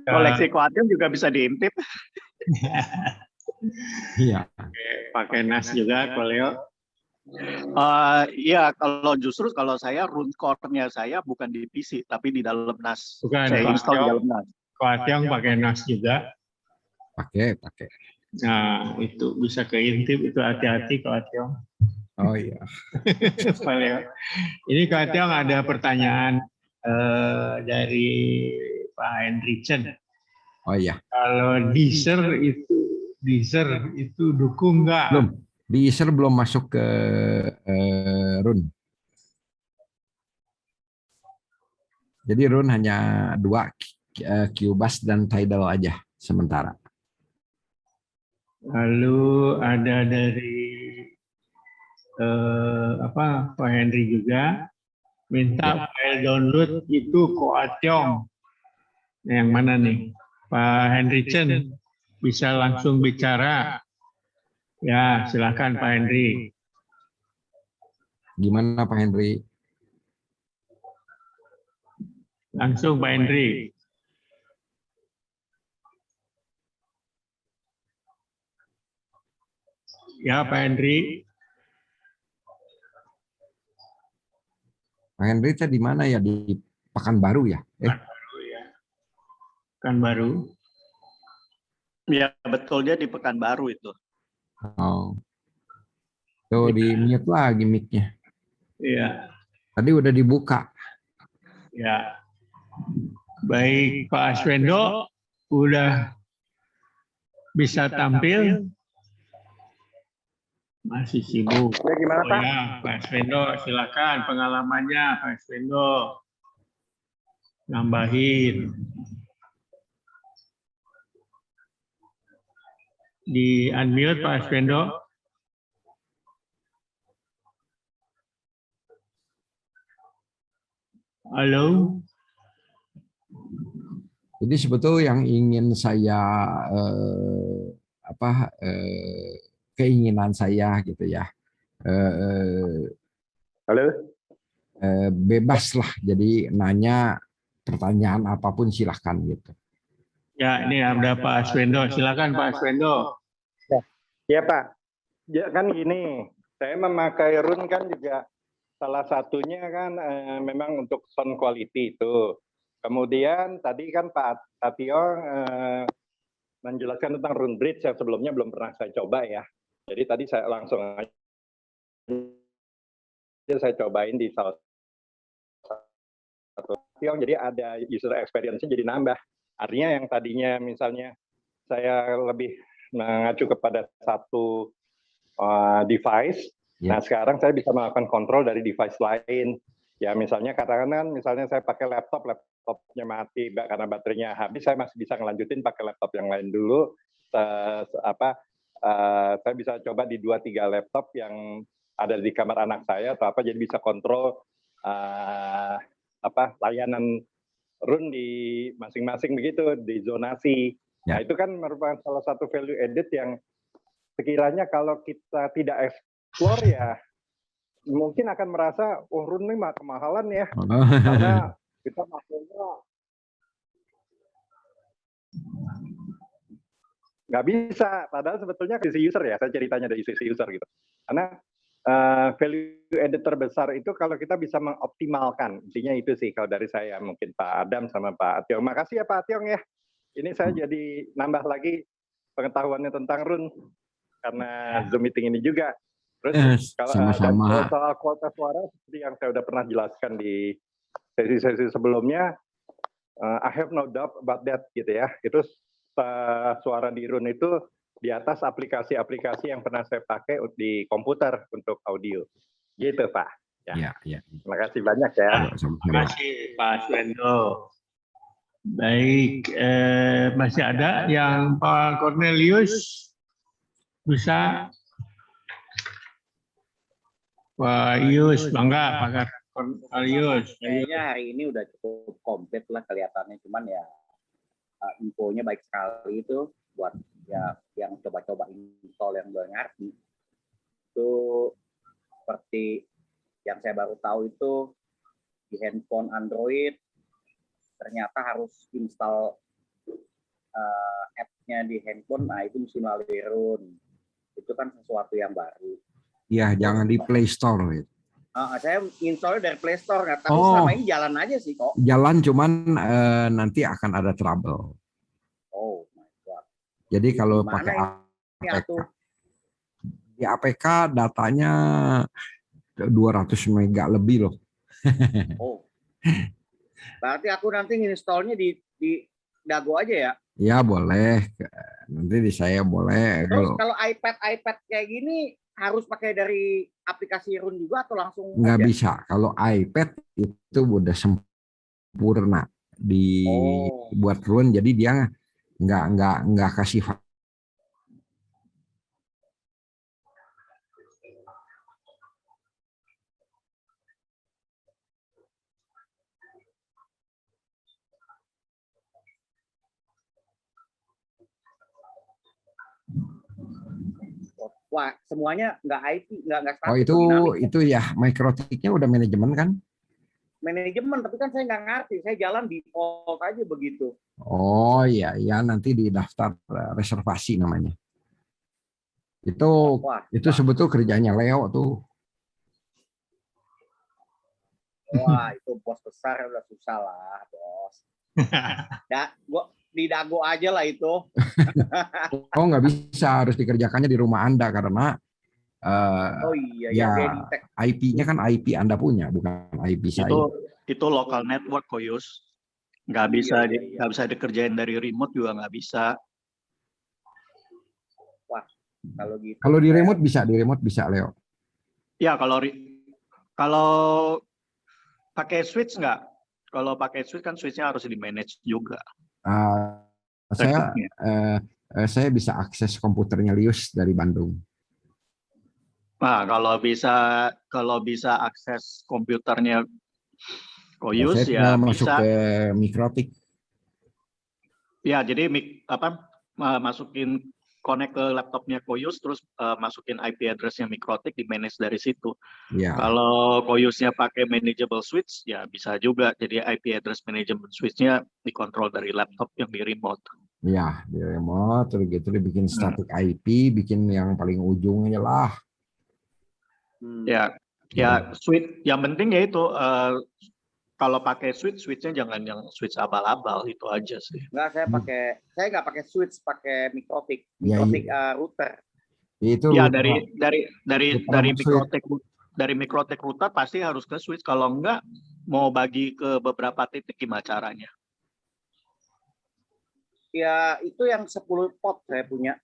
Koleksi Koatyong juga bisa diintip. Iya. Pakai NAS juga, Koleo. Iya, kalau saya root core-nya saya bukan di PC tapi di dalam NAS. Bukan, Saya install di dalam NAS. Koatyong pakai NAS juga. Pakai. Nah, itu bisa keintip, itu hati-hati Koatyong. Oh iya. Ini Koatyong ada pertanyaan dari Pak Henrichen. Oh iya. Kalau Deezer itu dukung nggak? Belum. Deezer belum masuk ke Run. Jadi Run hanya 2, Cubase dan Tidal aja sementara. Lalu ada dari Pak Henry juga minta file download itu Koatyong. Yang mana nih? Pak Henry Chen bisa langsung bicara. Ya, silakan Pak Henry. Gimana Pak Henry? Langsung Pak Henry. Ya, Pak Henry. Pak Henry di mana ya? Di Pekanbaru ya? Pekanbaru. Ya, betul, dia di Pekanbaru itu. Oh. Tuh di mute lagi mic-nya. Iya. Tadi udah dibuka. Ya. Baik, Pak Aswendo udah bisa tampil. Masih sibuk. Ya, gimana Pak? Ya, Pak Aswendo silakan pengalamannya Pak Aswendo. Nambahin. Di unmute Pak Aswendo. Halo. Jadi sebetulnya yang ingin saya keinginan saya gitu ya. Halo. Bebas lah. Jadi nanya pertanyaan apapun silahkan gitu. Ya, ini ada Pak Aswendo. Silakan Pak Aswendo. Ya Pak. Ya kan gini, saya memakai Run kan juga salah satunya kan memang untuk sound quality itu. Kemudian tadi kan Pak Atyong menjelaskan tentang Run Bridge yang sebelumnya belum pernah saya coba ya. Jadi tadi saya langsung aja saya cobain di salah satu Atyong, jadi ada user experience-nya jadi nambah. Artinya yang tadinya misalnya saya lebih mengacu kepada satu device, nah sekarang saya bisa melakukan kontrol dari device lain. Ya misalnya katakan misalnya saya pakai laptopnya mati karena baterainya habis, saya masih bisa ngelanjutin pakai laptop yang lain dulu. Saya bisa coba di 2-3 laptop yang ada di kamar anak saya atau apa, jadi bisa kontrol layanan Run di masing-masing begitu, di zonasi. Nah itu kan merupakan salah satu value added yang sekiranya kalau kita tidak explore ya mungkin akan merasa Run ini kemahalan ya, karena kita makanya nggak bisa. Padahal sebetulnya sisi user ya, saya ceritanya dari sisi user gitu. Karena value added terbesar itu kalau kita bisa mengoptimalkan, intinya itu sih kalau dari saya, mungkin Pak Adam sama Pak Atyong. Makasih ya Pak Atyong ya. Ini saya jadi nambah lagi pengetahuannya tentang Run karena Zoom meeting ini juga. Terus kalau soal kualitas suara seperti yang saya udah pernah jelaskan di sesi-sesi sebelumnya, I have no doubt about that gitu ya. Itu suara di Run itu di atas aplikasi-aplikasi yang pernah saya pakai di komputer untuk audio. Gitu, Pak. Ya, ya. Terima kasih banyak ya. Terima kasih Pak Swendo. Baik, masih ada yang Pak Cornelius bisa? Pak Yus, bangga Pak Cornelius. Kayaknya hari ini udah cukup komplit lah kelihatannya, cuman ya infonya baik sekali itu buat ya yang coba-coba install yang belum ngerti. Itu seperti yang saya baru tahu itu di handphone Android ternyata harus install app-nya di handphone, nah itu mesti melalui run. Itu kan sesuatu yang baru. Iya, jangan di Play Store. Saya install dari Play Store, tapi selama ini jalan aja sih kok. Jalan, cuman nanti akan ada trouble. Oh my God. Jadi kalau Gimana pakai ini APK, atuh? di APK datanya 200 mega lebih loh. Oh. Berarti aku nanti installnya di Dago aja ya? Ya boleh, nanti di saya boleh. Terus kalau iPad kayak gini harus pakai dari aplikasi Run juga atau langsung? Nggak aja? bisa. Kalau iPad itu udah sempurna buat Run, jadi dia nggak kasih Wah, semuanya nggak IT, nggak Oh itu ya Microtik-nya udah manajemen kan? Manajemen, tapi kan saya nggak ngerti. Saya jalan default aja begitu. Oh iya, ya nanti di daftar reservasi namanya. Itu sebetulnya kerjanya Leo tuh. Wah, itu bos besar udah susah lah, bos. Gua di Dago aja lah itu. Oh nggak bisa, harus dikerjakannya di rumah Anda karena IP-nya kan IP Anda punya, bukan IP saya. Itu local network kok, Yus. Nggak bisa dikerjain dari remote juga nggak bisa. Wah, kalau gitu. Kalau di remote bisa Leo. Ya kalau pakai switch nggak? Kalau pakai switch kan switchnya harus di manage juga. Saya bisa akses komputernya Lius dari Bandung. Nah, kalau bisa akses komputernya Koyus ya masuk bisa. ke Mikrotik. Ya, jadi masukin connect ke laptopnya Koyus, terus masukin IP address-nya Mikrotik, di manage dari situ. Ya. Kalau Koyusnya pakai manageable switch, ya bisa juga. Jadi IP address management switch-nya dikontrol dari laptop yang di remote. Ya, di remote, terus gitu dibikin static IP, bikin yang paling ujungnya lah. Ya switch. Yang penting ya itu kalau pakai switch-nya jangan yang switch abal-abal, itu aja sih. Enggak, saya nggak pakai switch, pakai Mikrotik router. Itu ya dari Mikrotik router pasti harus ke switch. Kalau enggak mau bagi ke beberapa titik gimana caranya? Ya itu yang 10 pot saya punya.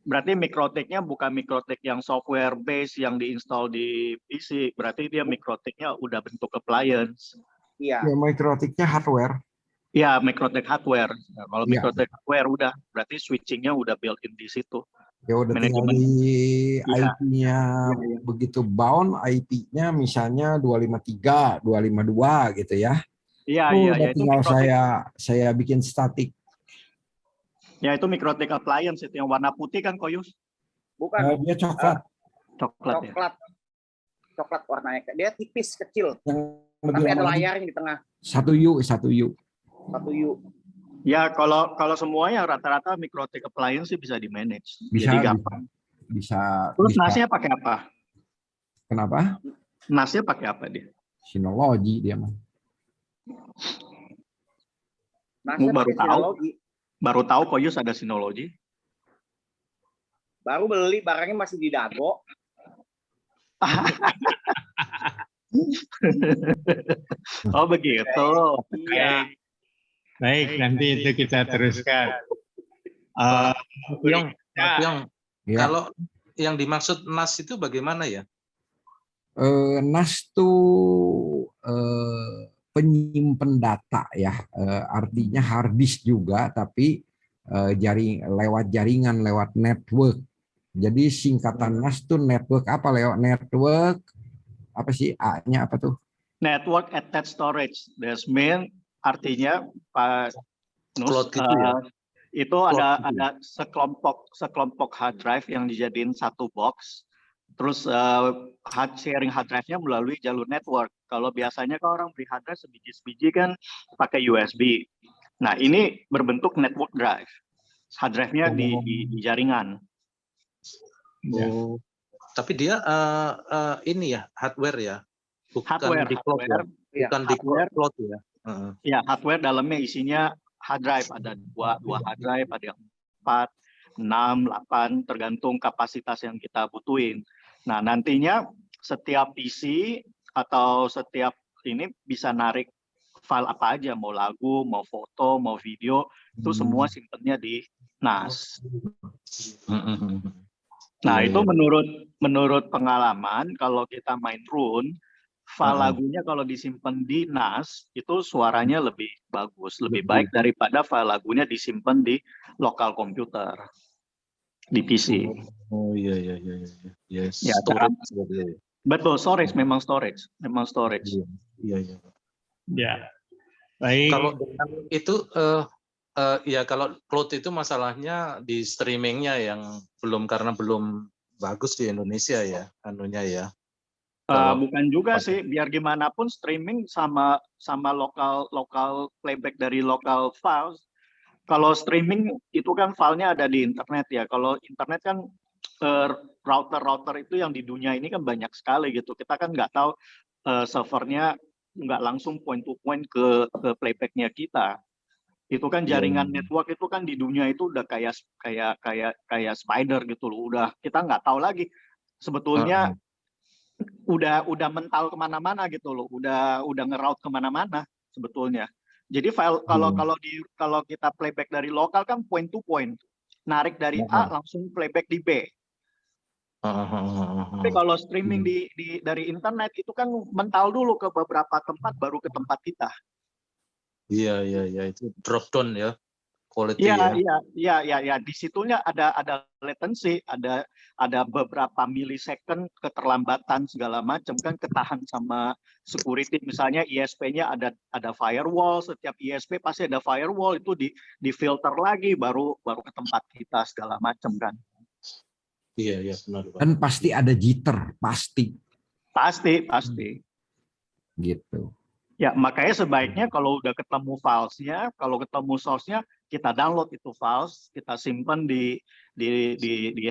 Berarti Mikrotiknya bukan Mikrotik yang software base yang diinstal di PC. Berarti dia Mikrotiknya udah bentuk appliance. Iya. Ya, Mikrotiknya hardware. Iya, Mikrotik hardware. Nah, kalau Mikrotik hardware udah, berarti switchingnya udah built-in di situ. Ya udah tinggal di IP-nya begitu bound, IP-nya misalnya 253, 252 gitu ya. Iya. Tinggal saya bikin statik. Ya itu Mikrotik appliance itu yang warna putih kan, Koyus? Bukan. Dia coklat. Coklat warnanya. Dia tipis kecil. Tapi ada layarnya di tengah. 1U. Ya kalau semuanya rata-rata Mikrotik appliance sih bisa di manage. Jadi gampang. Bisa. Terus NAS-nya pakai apa? Kenapa? NAS-nya pakai apa dia? Synology dia mah. Baru tahu Koyus ada Synology. Baru beli, barangnya masih di Dago. Oh begitu. Iya. Baik, nanti itu kita teruskan. Pak Tiong, Pak Tiong, Ya. kalau yang dimaksud NAS itu bagaimana ya? NAS tuh penyimpan data ya, artinya hard disk juga, tapi lewat jaringan, lewat network. Jadi singkatan NAS tuh network apa, lewat network apa sih A-nya apa tuh? Network attached storage. That's mean artinya Pak Nus, Cloud gitu ya? itu ada sekelompok hard drive yang dijadiin satu box. Terus sharing hard drive-nya melalui jalur network. Kalau biasanya kan orang beli hard drive sebiji-sebiji kan pakai USB. Nah, ini berbentuk network drive. Hard drive-nya di jaringan. Oh, tapi dia ini ya, hardware ya? Bukan Hardware, di cloud ya? Bukan di cloud ya? Ya, hardware dalamnya isinya hard drive. Ada dua hard drive, ada yang 4, 6, 8, tergantung kapasitas yang kita butuhin. Nah, nantinya setiap PC atau setiap ini bisa narik file apa aja, mau lagu, mau foto, mau video, itu semua simpennya di NAS. Nah, itu menurut pengalaman, kalau kita main Rune, file lagunya kalau disimpan di NAS, itu suaranya lebih bagus, lebih baik daripada file lagunya disimpan di lokal komputer, di PC. Oh iya. Yes. Ya, betul, storage, memang storage. Iya. Ya, baik. Kalau dengan itu ya kalau cloud itu masalahnya di streamingnya yang karena belum bagus di Indonesia ya, anunya ya. Bukan juga sih, biar gimana pun streaming sama lokal playback dari lokal files. Kalau streaming itu kan filenya ada di internet ya. Kalau internet kan router itu yang di dunia ini kan banyak sekali gitu. Kita kan nggak tahu servernya nggak langsung point to point ke playbacknya kita. Itu kan jaringan network itu kan di dunia itu udah kayak spider gitu loh. Udah kita nggak tahu lagi sebetulnya udah mental kemana-mana gitu loh. Udah ngeroute kemana-mana sebetulnya. Jadi file kalau kita playback dari lokal kan point to point, narik dari A langsung playback di B. Tapi kalau streaming dari internet itu kan mental dulu ke beberapa tempat baru ke tempat kita. Iya itu drop down ya, quality ya. Iya. Di situnya ada latency, ada beberapa millisecond keterlambatan segala macam kan, ketahan sama security. Misalnya ISP-nya ada firewall, setiap ISP pasti ada firewall, itu di filter lagi baru ke tempat kita segala macam kan. Iya benar. Dan pasti ada jitter, pasti. Gitu. Ya, makanya sebaiknya kalau udah ketemu filesnya, kalau ketemu source-nya, kita download itu files, kita simpan di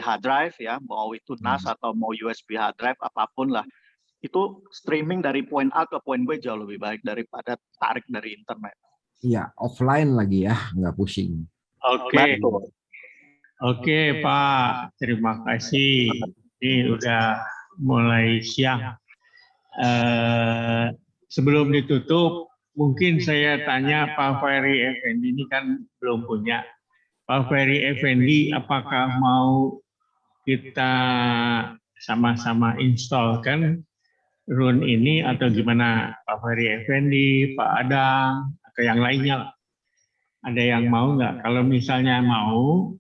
hard drive ya, mau itu NAS atau mau USB hard drive apapun lah. Itu streaming dari poin A ke poin B jauh lebih baik daripada tarik dari internet. Iya, offline lagi ya, nggak pusing. Oke, Pak. Terima kasih. Ini udah mulai siang. Sebelum ditutup, mungkin saya tanya Pak Ferry Effendi, ini kan belum punya. Pak Ferry Effendi, apakah mau kita sama-sama installkan Rune ini atau gimana? Pak Ferry Effendi, Pak Adang, atau yang lainnya? Ada yang mau nggak? Kalau misalnya mau,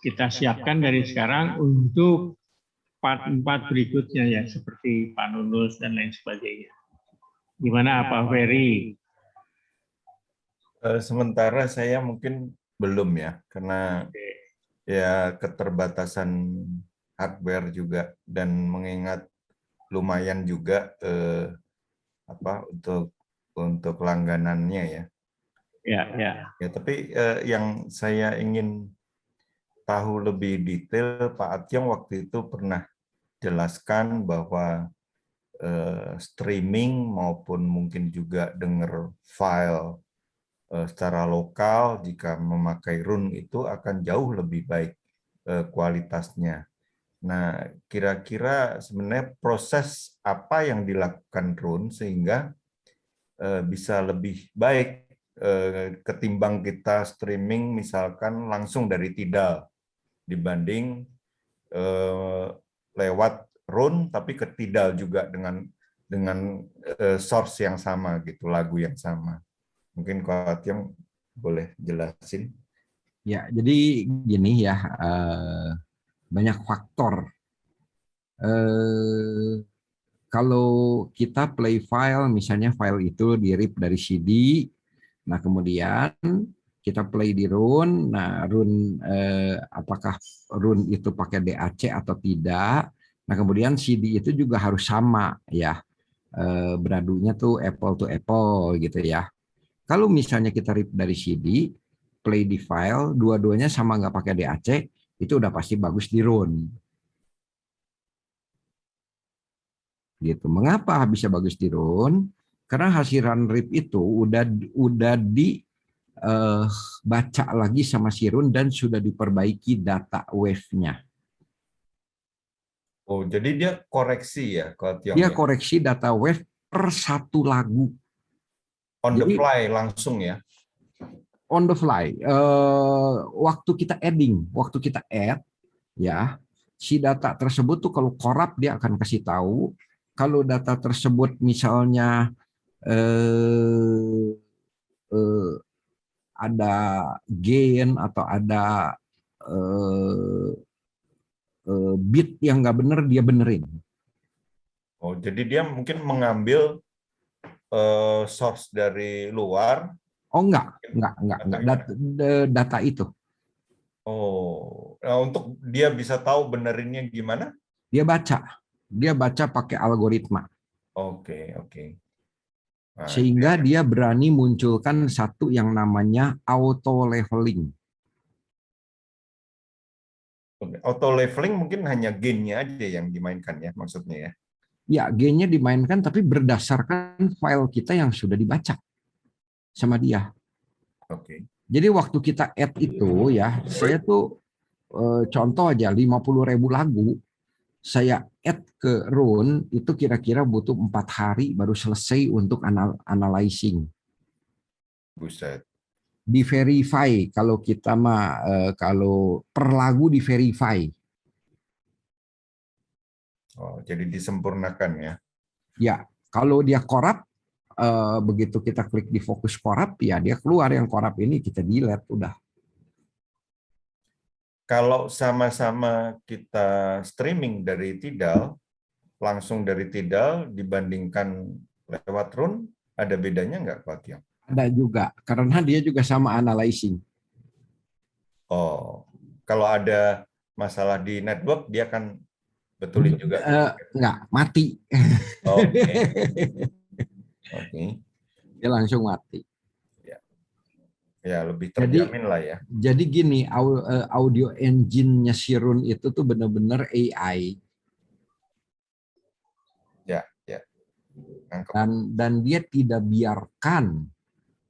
kita siapkan dari sekarang untuk part-part berikutnya ya, seperti Pak Nunus dan lain sebagainya. Gimana Pak Ferry? Sementara saya mungkin belum ya, karena ya keterbatasan hardware juga, dan mengingat lumayan juga untuk langganannya ya. Ya, tapi yang saya ingin tahu lebih detail, Pak Atyong waktu itu pernah jelaskan bahwa streaming maupun mungkin juga dengar file secara lokal jika memakai Rune itu akan jauh lebih baik kualitasnya. Nah, kira-kira sebenarnya proses apa yang dilakukan Rune sehingga bisa lebih baik ketimbang kita streaming misalkan langsung dari Tidal dibanding lewat Run tapi ke Tidal juga dengan source yang sama gitu, lagu yang sama. Mungkin Kak Tiong boleh jelasin. Ya, jadi gini ya, banyak faktor. Kalau kita play file, misalnya file itu di-rip dari CD, nah kemudian kita play di Run, nah Run apakah Run itu pakai DAC atau tidak? Nah kemudian CD itu juga harus sama ya, beradunya tuh apple to apple gitu ya. Kalau misalnya kita rip dari CD, play di file, dua-duanya sama nggak pakai DAC, itu udah pasti bagus di Run. Gitu. Mengapa bisa bagus di Run? Karena hasil run rip itu udah dibaca lagi sama si Run dan sudah diperbaiki data wave-nya. Oh, jadi dia koreksi ya, Kak Tiong? Dia Ya? koreksi data wave per satu lagu. On the fly langsung ya? On the fly. Waktu kita add, ya, si data tersebut tuh kalau korup dia akan kasih tahu. Kalau data tersebut misalnya ada gain atau ada bit yang nggak bener, dia benerin. Oh, jadi dia mungkin mengambil source dari luar. Oh enggak. Data itu. Oh, nah, untuk dia bisa tahu benerinnya gimana? Dia baca pakai algoritma. Oke. Nah, sehingga dia berani munculkan satu yang namanya auto leveling. Auto leveling mungkin hanya gain-nya aja yang dimainkan ya, maksudnya ya? Ya, gain-nya dimainkan tapi berdasarkan file kita yang sudah dibaca sama dia. Oke. Jadi waktu kita add itu ya, saya tuh contoh aja 50.000 lagu, saya add ke Run itu kira-kira butuh 4 hari baru selesai untuk analyzing. Buset. Di verify kalau kita mah kalau per lagu di verify. Oh, jadi disempurnakan ya? Ya, kalau dia korup, begitu kita klik di fokus korup, ya dia keluar yang korup ini kita delete udah. Kalau sama-sama kita streaming dari Tidal, langsung dari Tidal dibandingkan lewat Run, ada bedanya nggak Pak Tiong? Ada juga, karena dia juga sama analyzing. Oh, kalau ada masalah di network, dia akan betulin juga? Nggak, mati. Oke. Dia langsung mati. Ya, lebih terjamin lah ya. Jadi gini, audio engine-nya si Run itu tuh benar-benar AI. Ya. Dan dia tidak biarkan.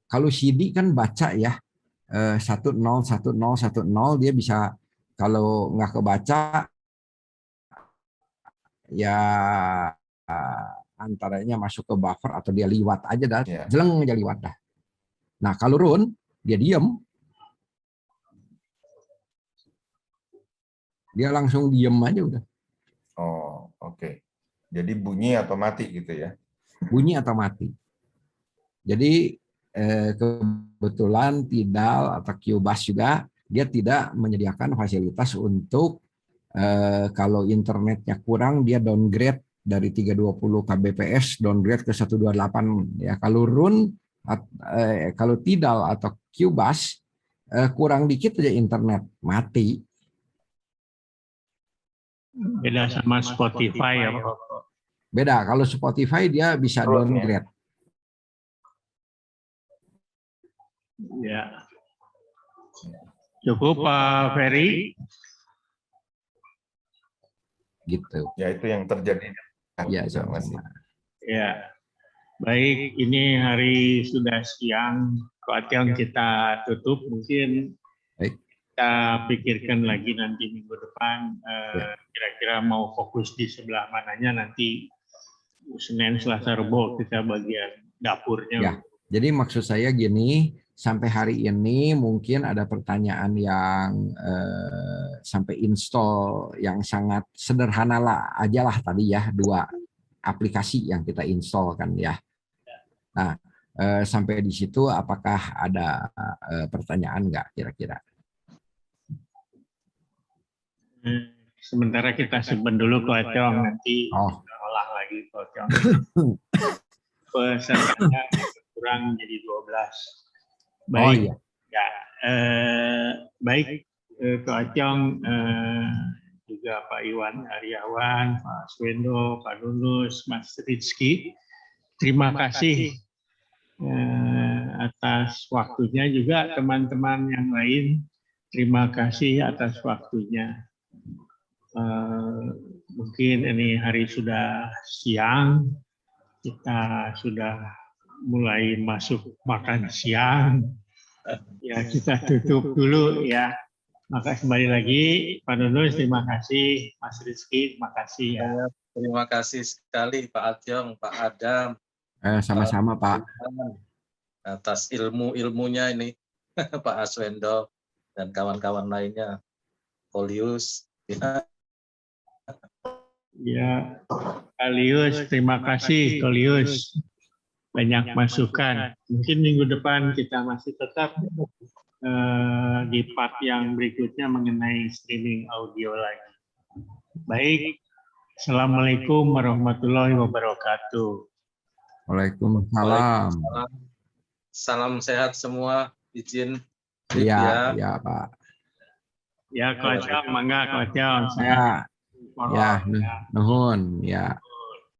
Kalau CD kan baca ya 101010 dia bisa, kalau nggak kebaca ya antaranya masuk ke buffer atau dia liwat aja dah, jeleng aja liwat dah. Nah kalau Run dia diem, dia langsung diem aja udah. Oh, oke. Jadi bunyi atau mati gitu ya? Bunyi atau mati. Jadi kebetulan Tidal atau Qbus juga dia tidak menyediakan fasilitas untuk kalau internetnya kurang dia downgrade dari 320 kbps downgrade ke 128 ya. Kalau Run kalau Tidal atau Qbus kurang dikit aja internet mati. Beda sama Spotify ya Pak. Beda, kalau Spotify dia bisa downgrade. Ya. Cukup Pak Ferry. Gitu. Ya itu yang terjadi. Ya, sama-sama. Ya. Baik, ini hari sudah siang. Yang kita tutup mungkin kita pikirkan lagi nanti minggu depan kira-kira mau fokus di sebelah mananya nanti Senin, Selasa, Rabu kita bagian dapurnya Jadi maksud saya gini, sampai hari ini mungkin ada pertanyaan yang sampai install yang sangat sederhana lah aja lah tadi ya, 2 aplikasi yang kita install kan ya. Nah, sampai di situ apakah ada pertanyaan nggak kira-kira? Sementara kita simpan dulu Koceong, nanti kita olah lagi Koceong. Pesertanya kurang jadi 12. Baik, iya. Ya, baik Koceong, juga Pak Iwan Aryawan, Pak Swendo, Pak Nunus, Mas Rizky. Terima kasih atas waktunya, juga teman-teman yang lain. Terima kasih atas waktunya. Mungkin ini hari sudah siang, kita sudah mulai masuk makan siang. Ya, kita tutup dulu ya. Maka kembali lagi Pak Nunus, terima kasih. Mas Rizky, terima kasih ya. Terima kasih sekali Pak Atyong, Pak Adam. Sama-sama Pak. Atas ilmu-ilmunya ini, Pak Aswendo dan kawan-kawan lainnya. Kolius. Ya, Kolius, terima kasih Kolius. Banyak masukan. Mungkin minggu depan kita masih tetap di part yang berikutnya mengenai streaming audio lagi. Baik, Assalamualaikum warahmatullahi wabarakatuh. Waalaikumsalam. Salam sehat semua, izin. Iya, ya Pak. Ya, Koceong, mangga Koceong. Ya, nuhun, ya.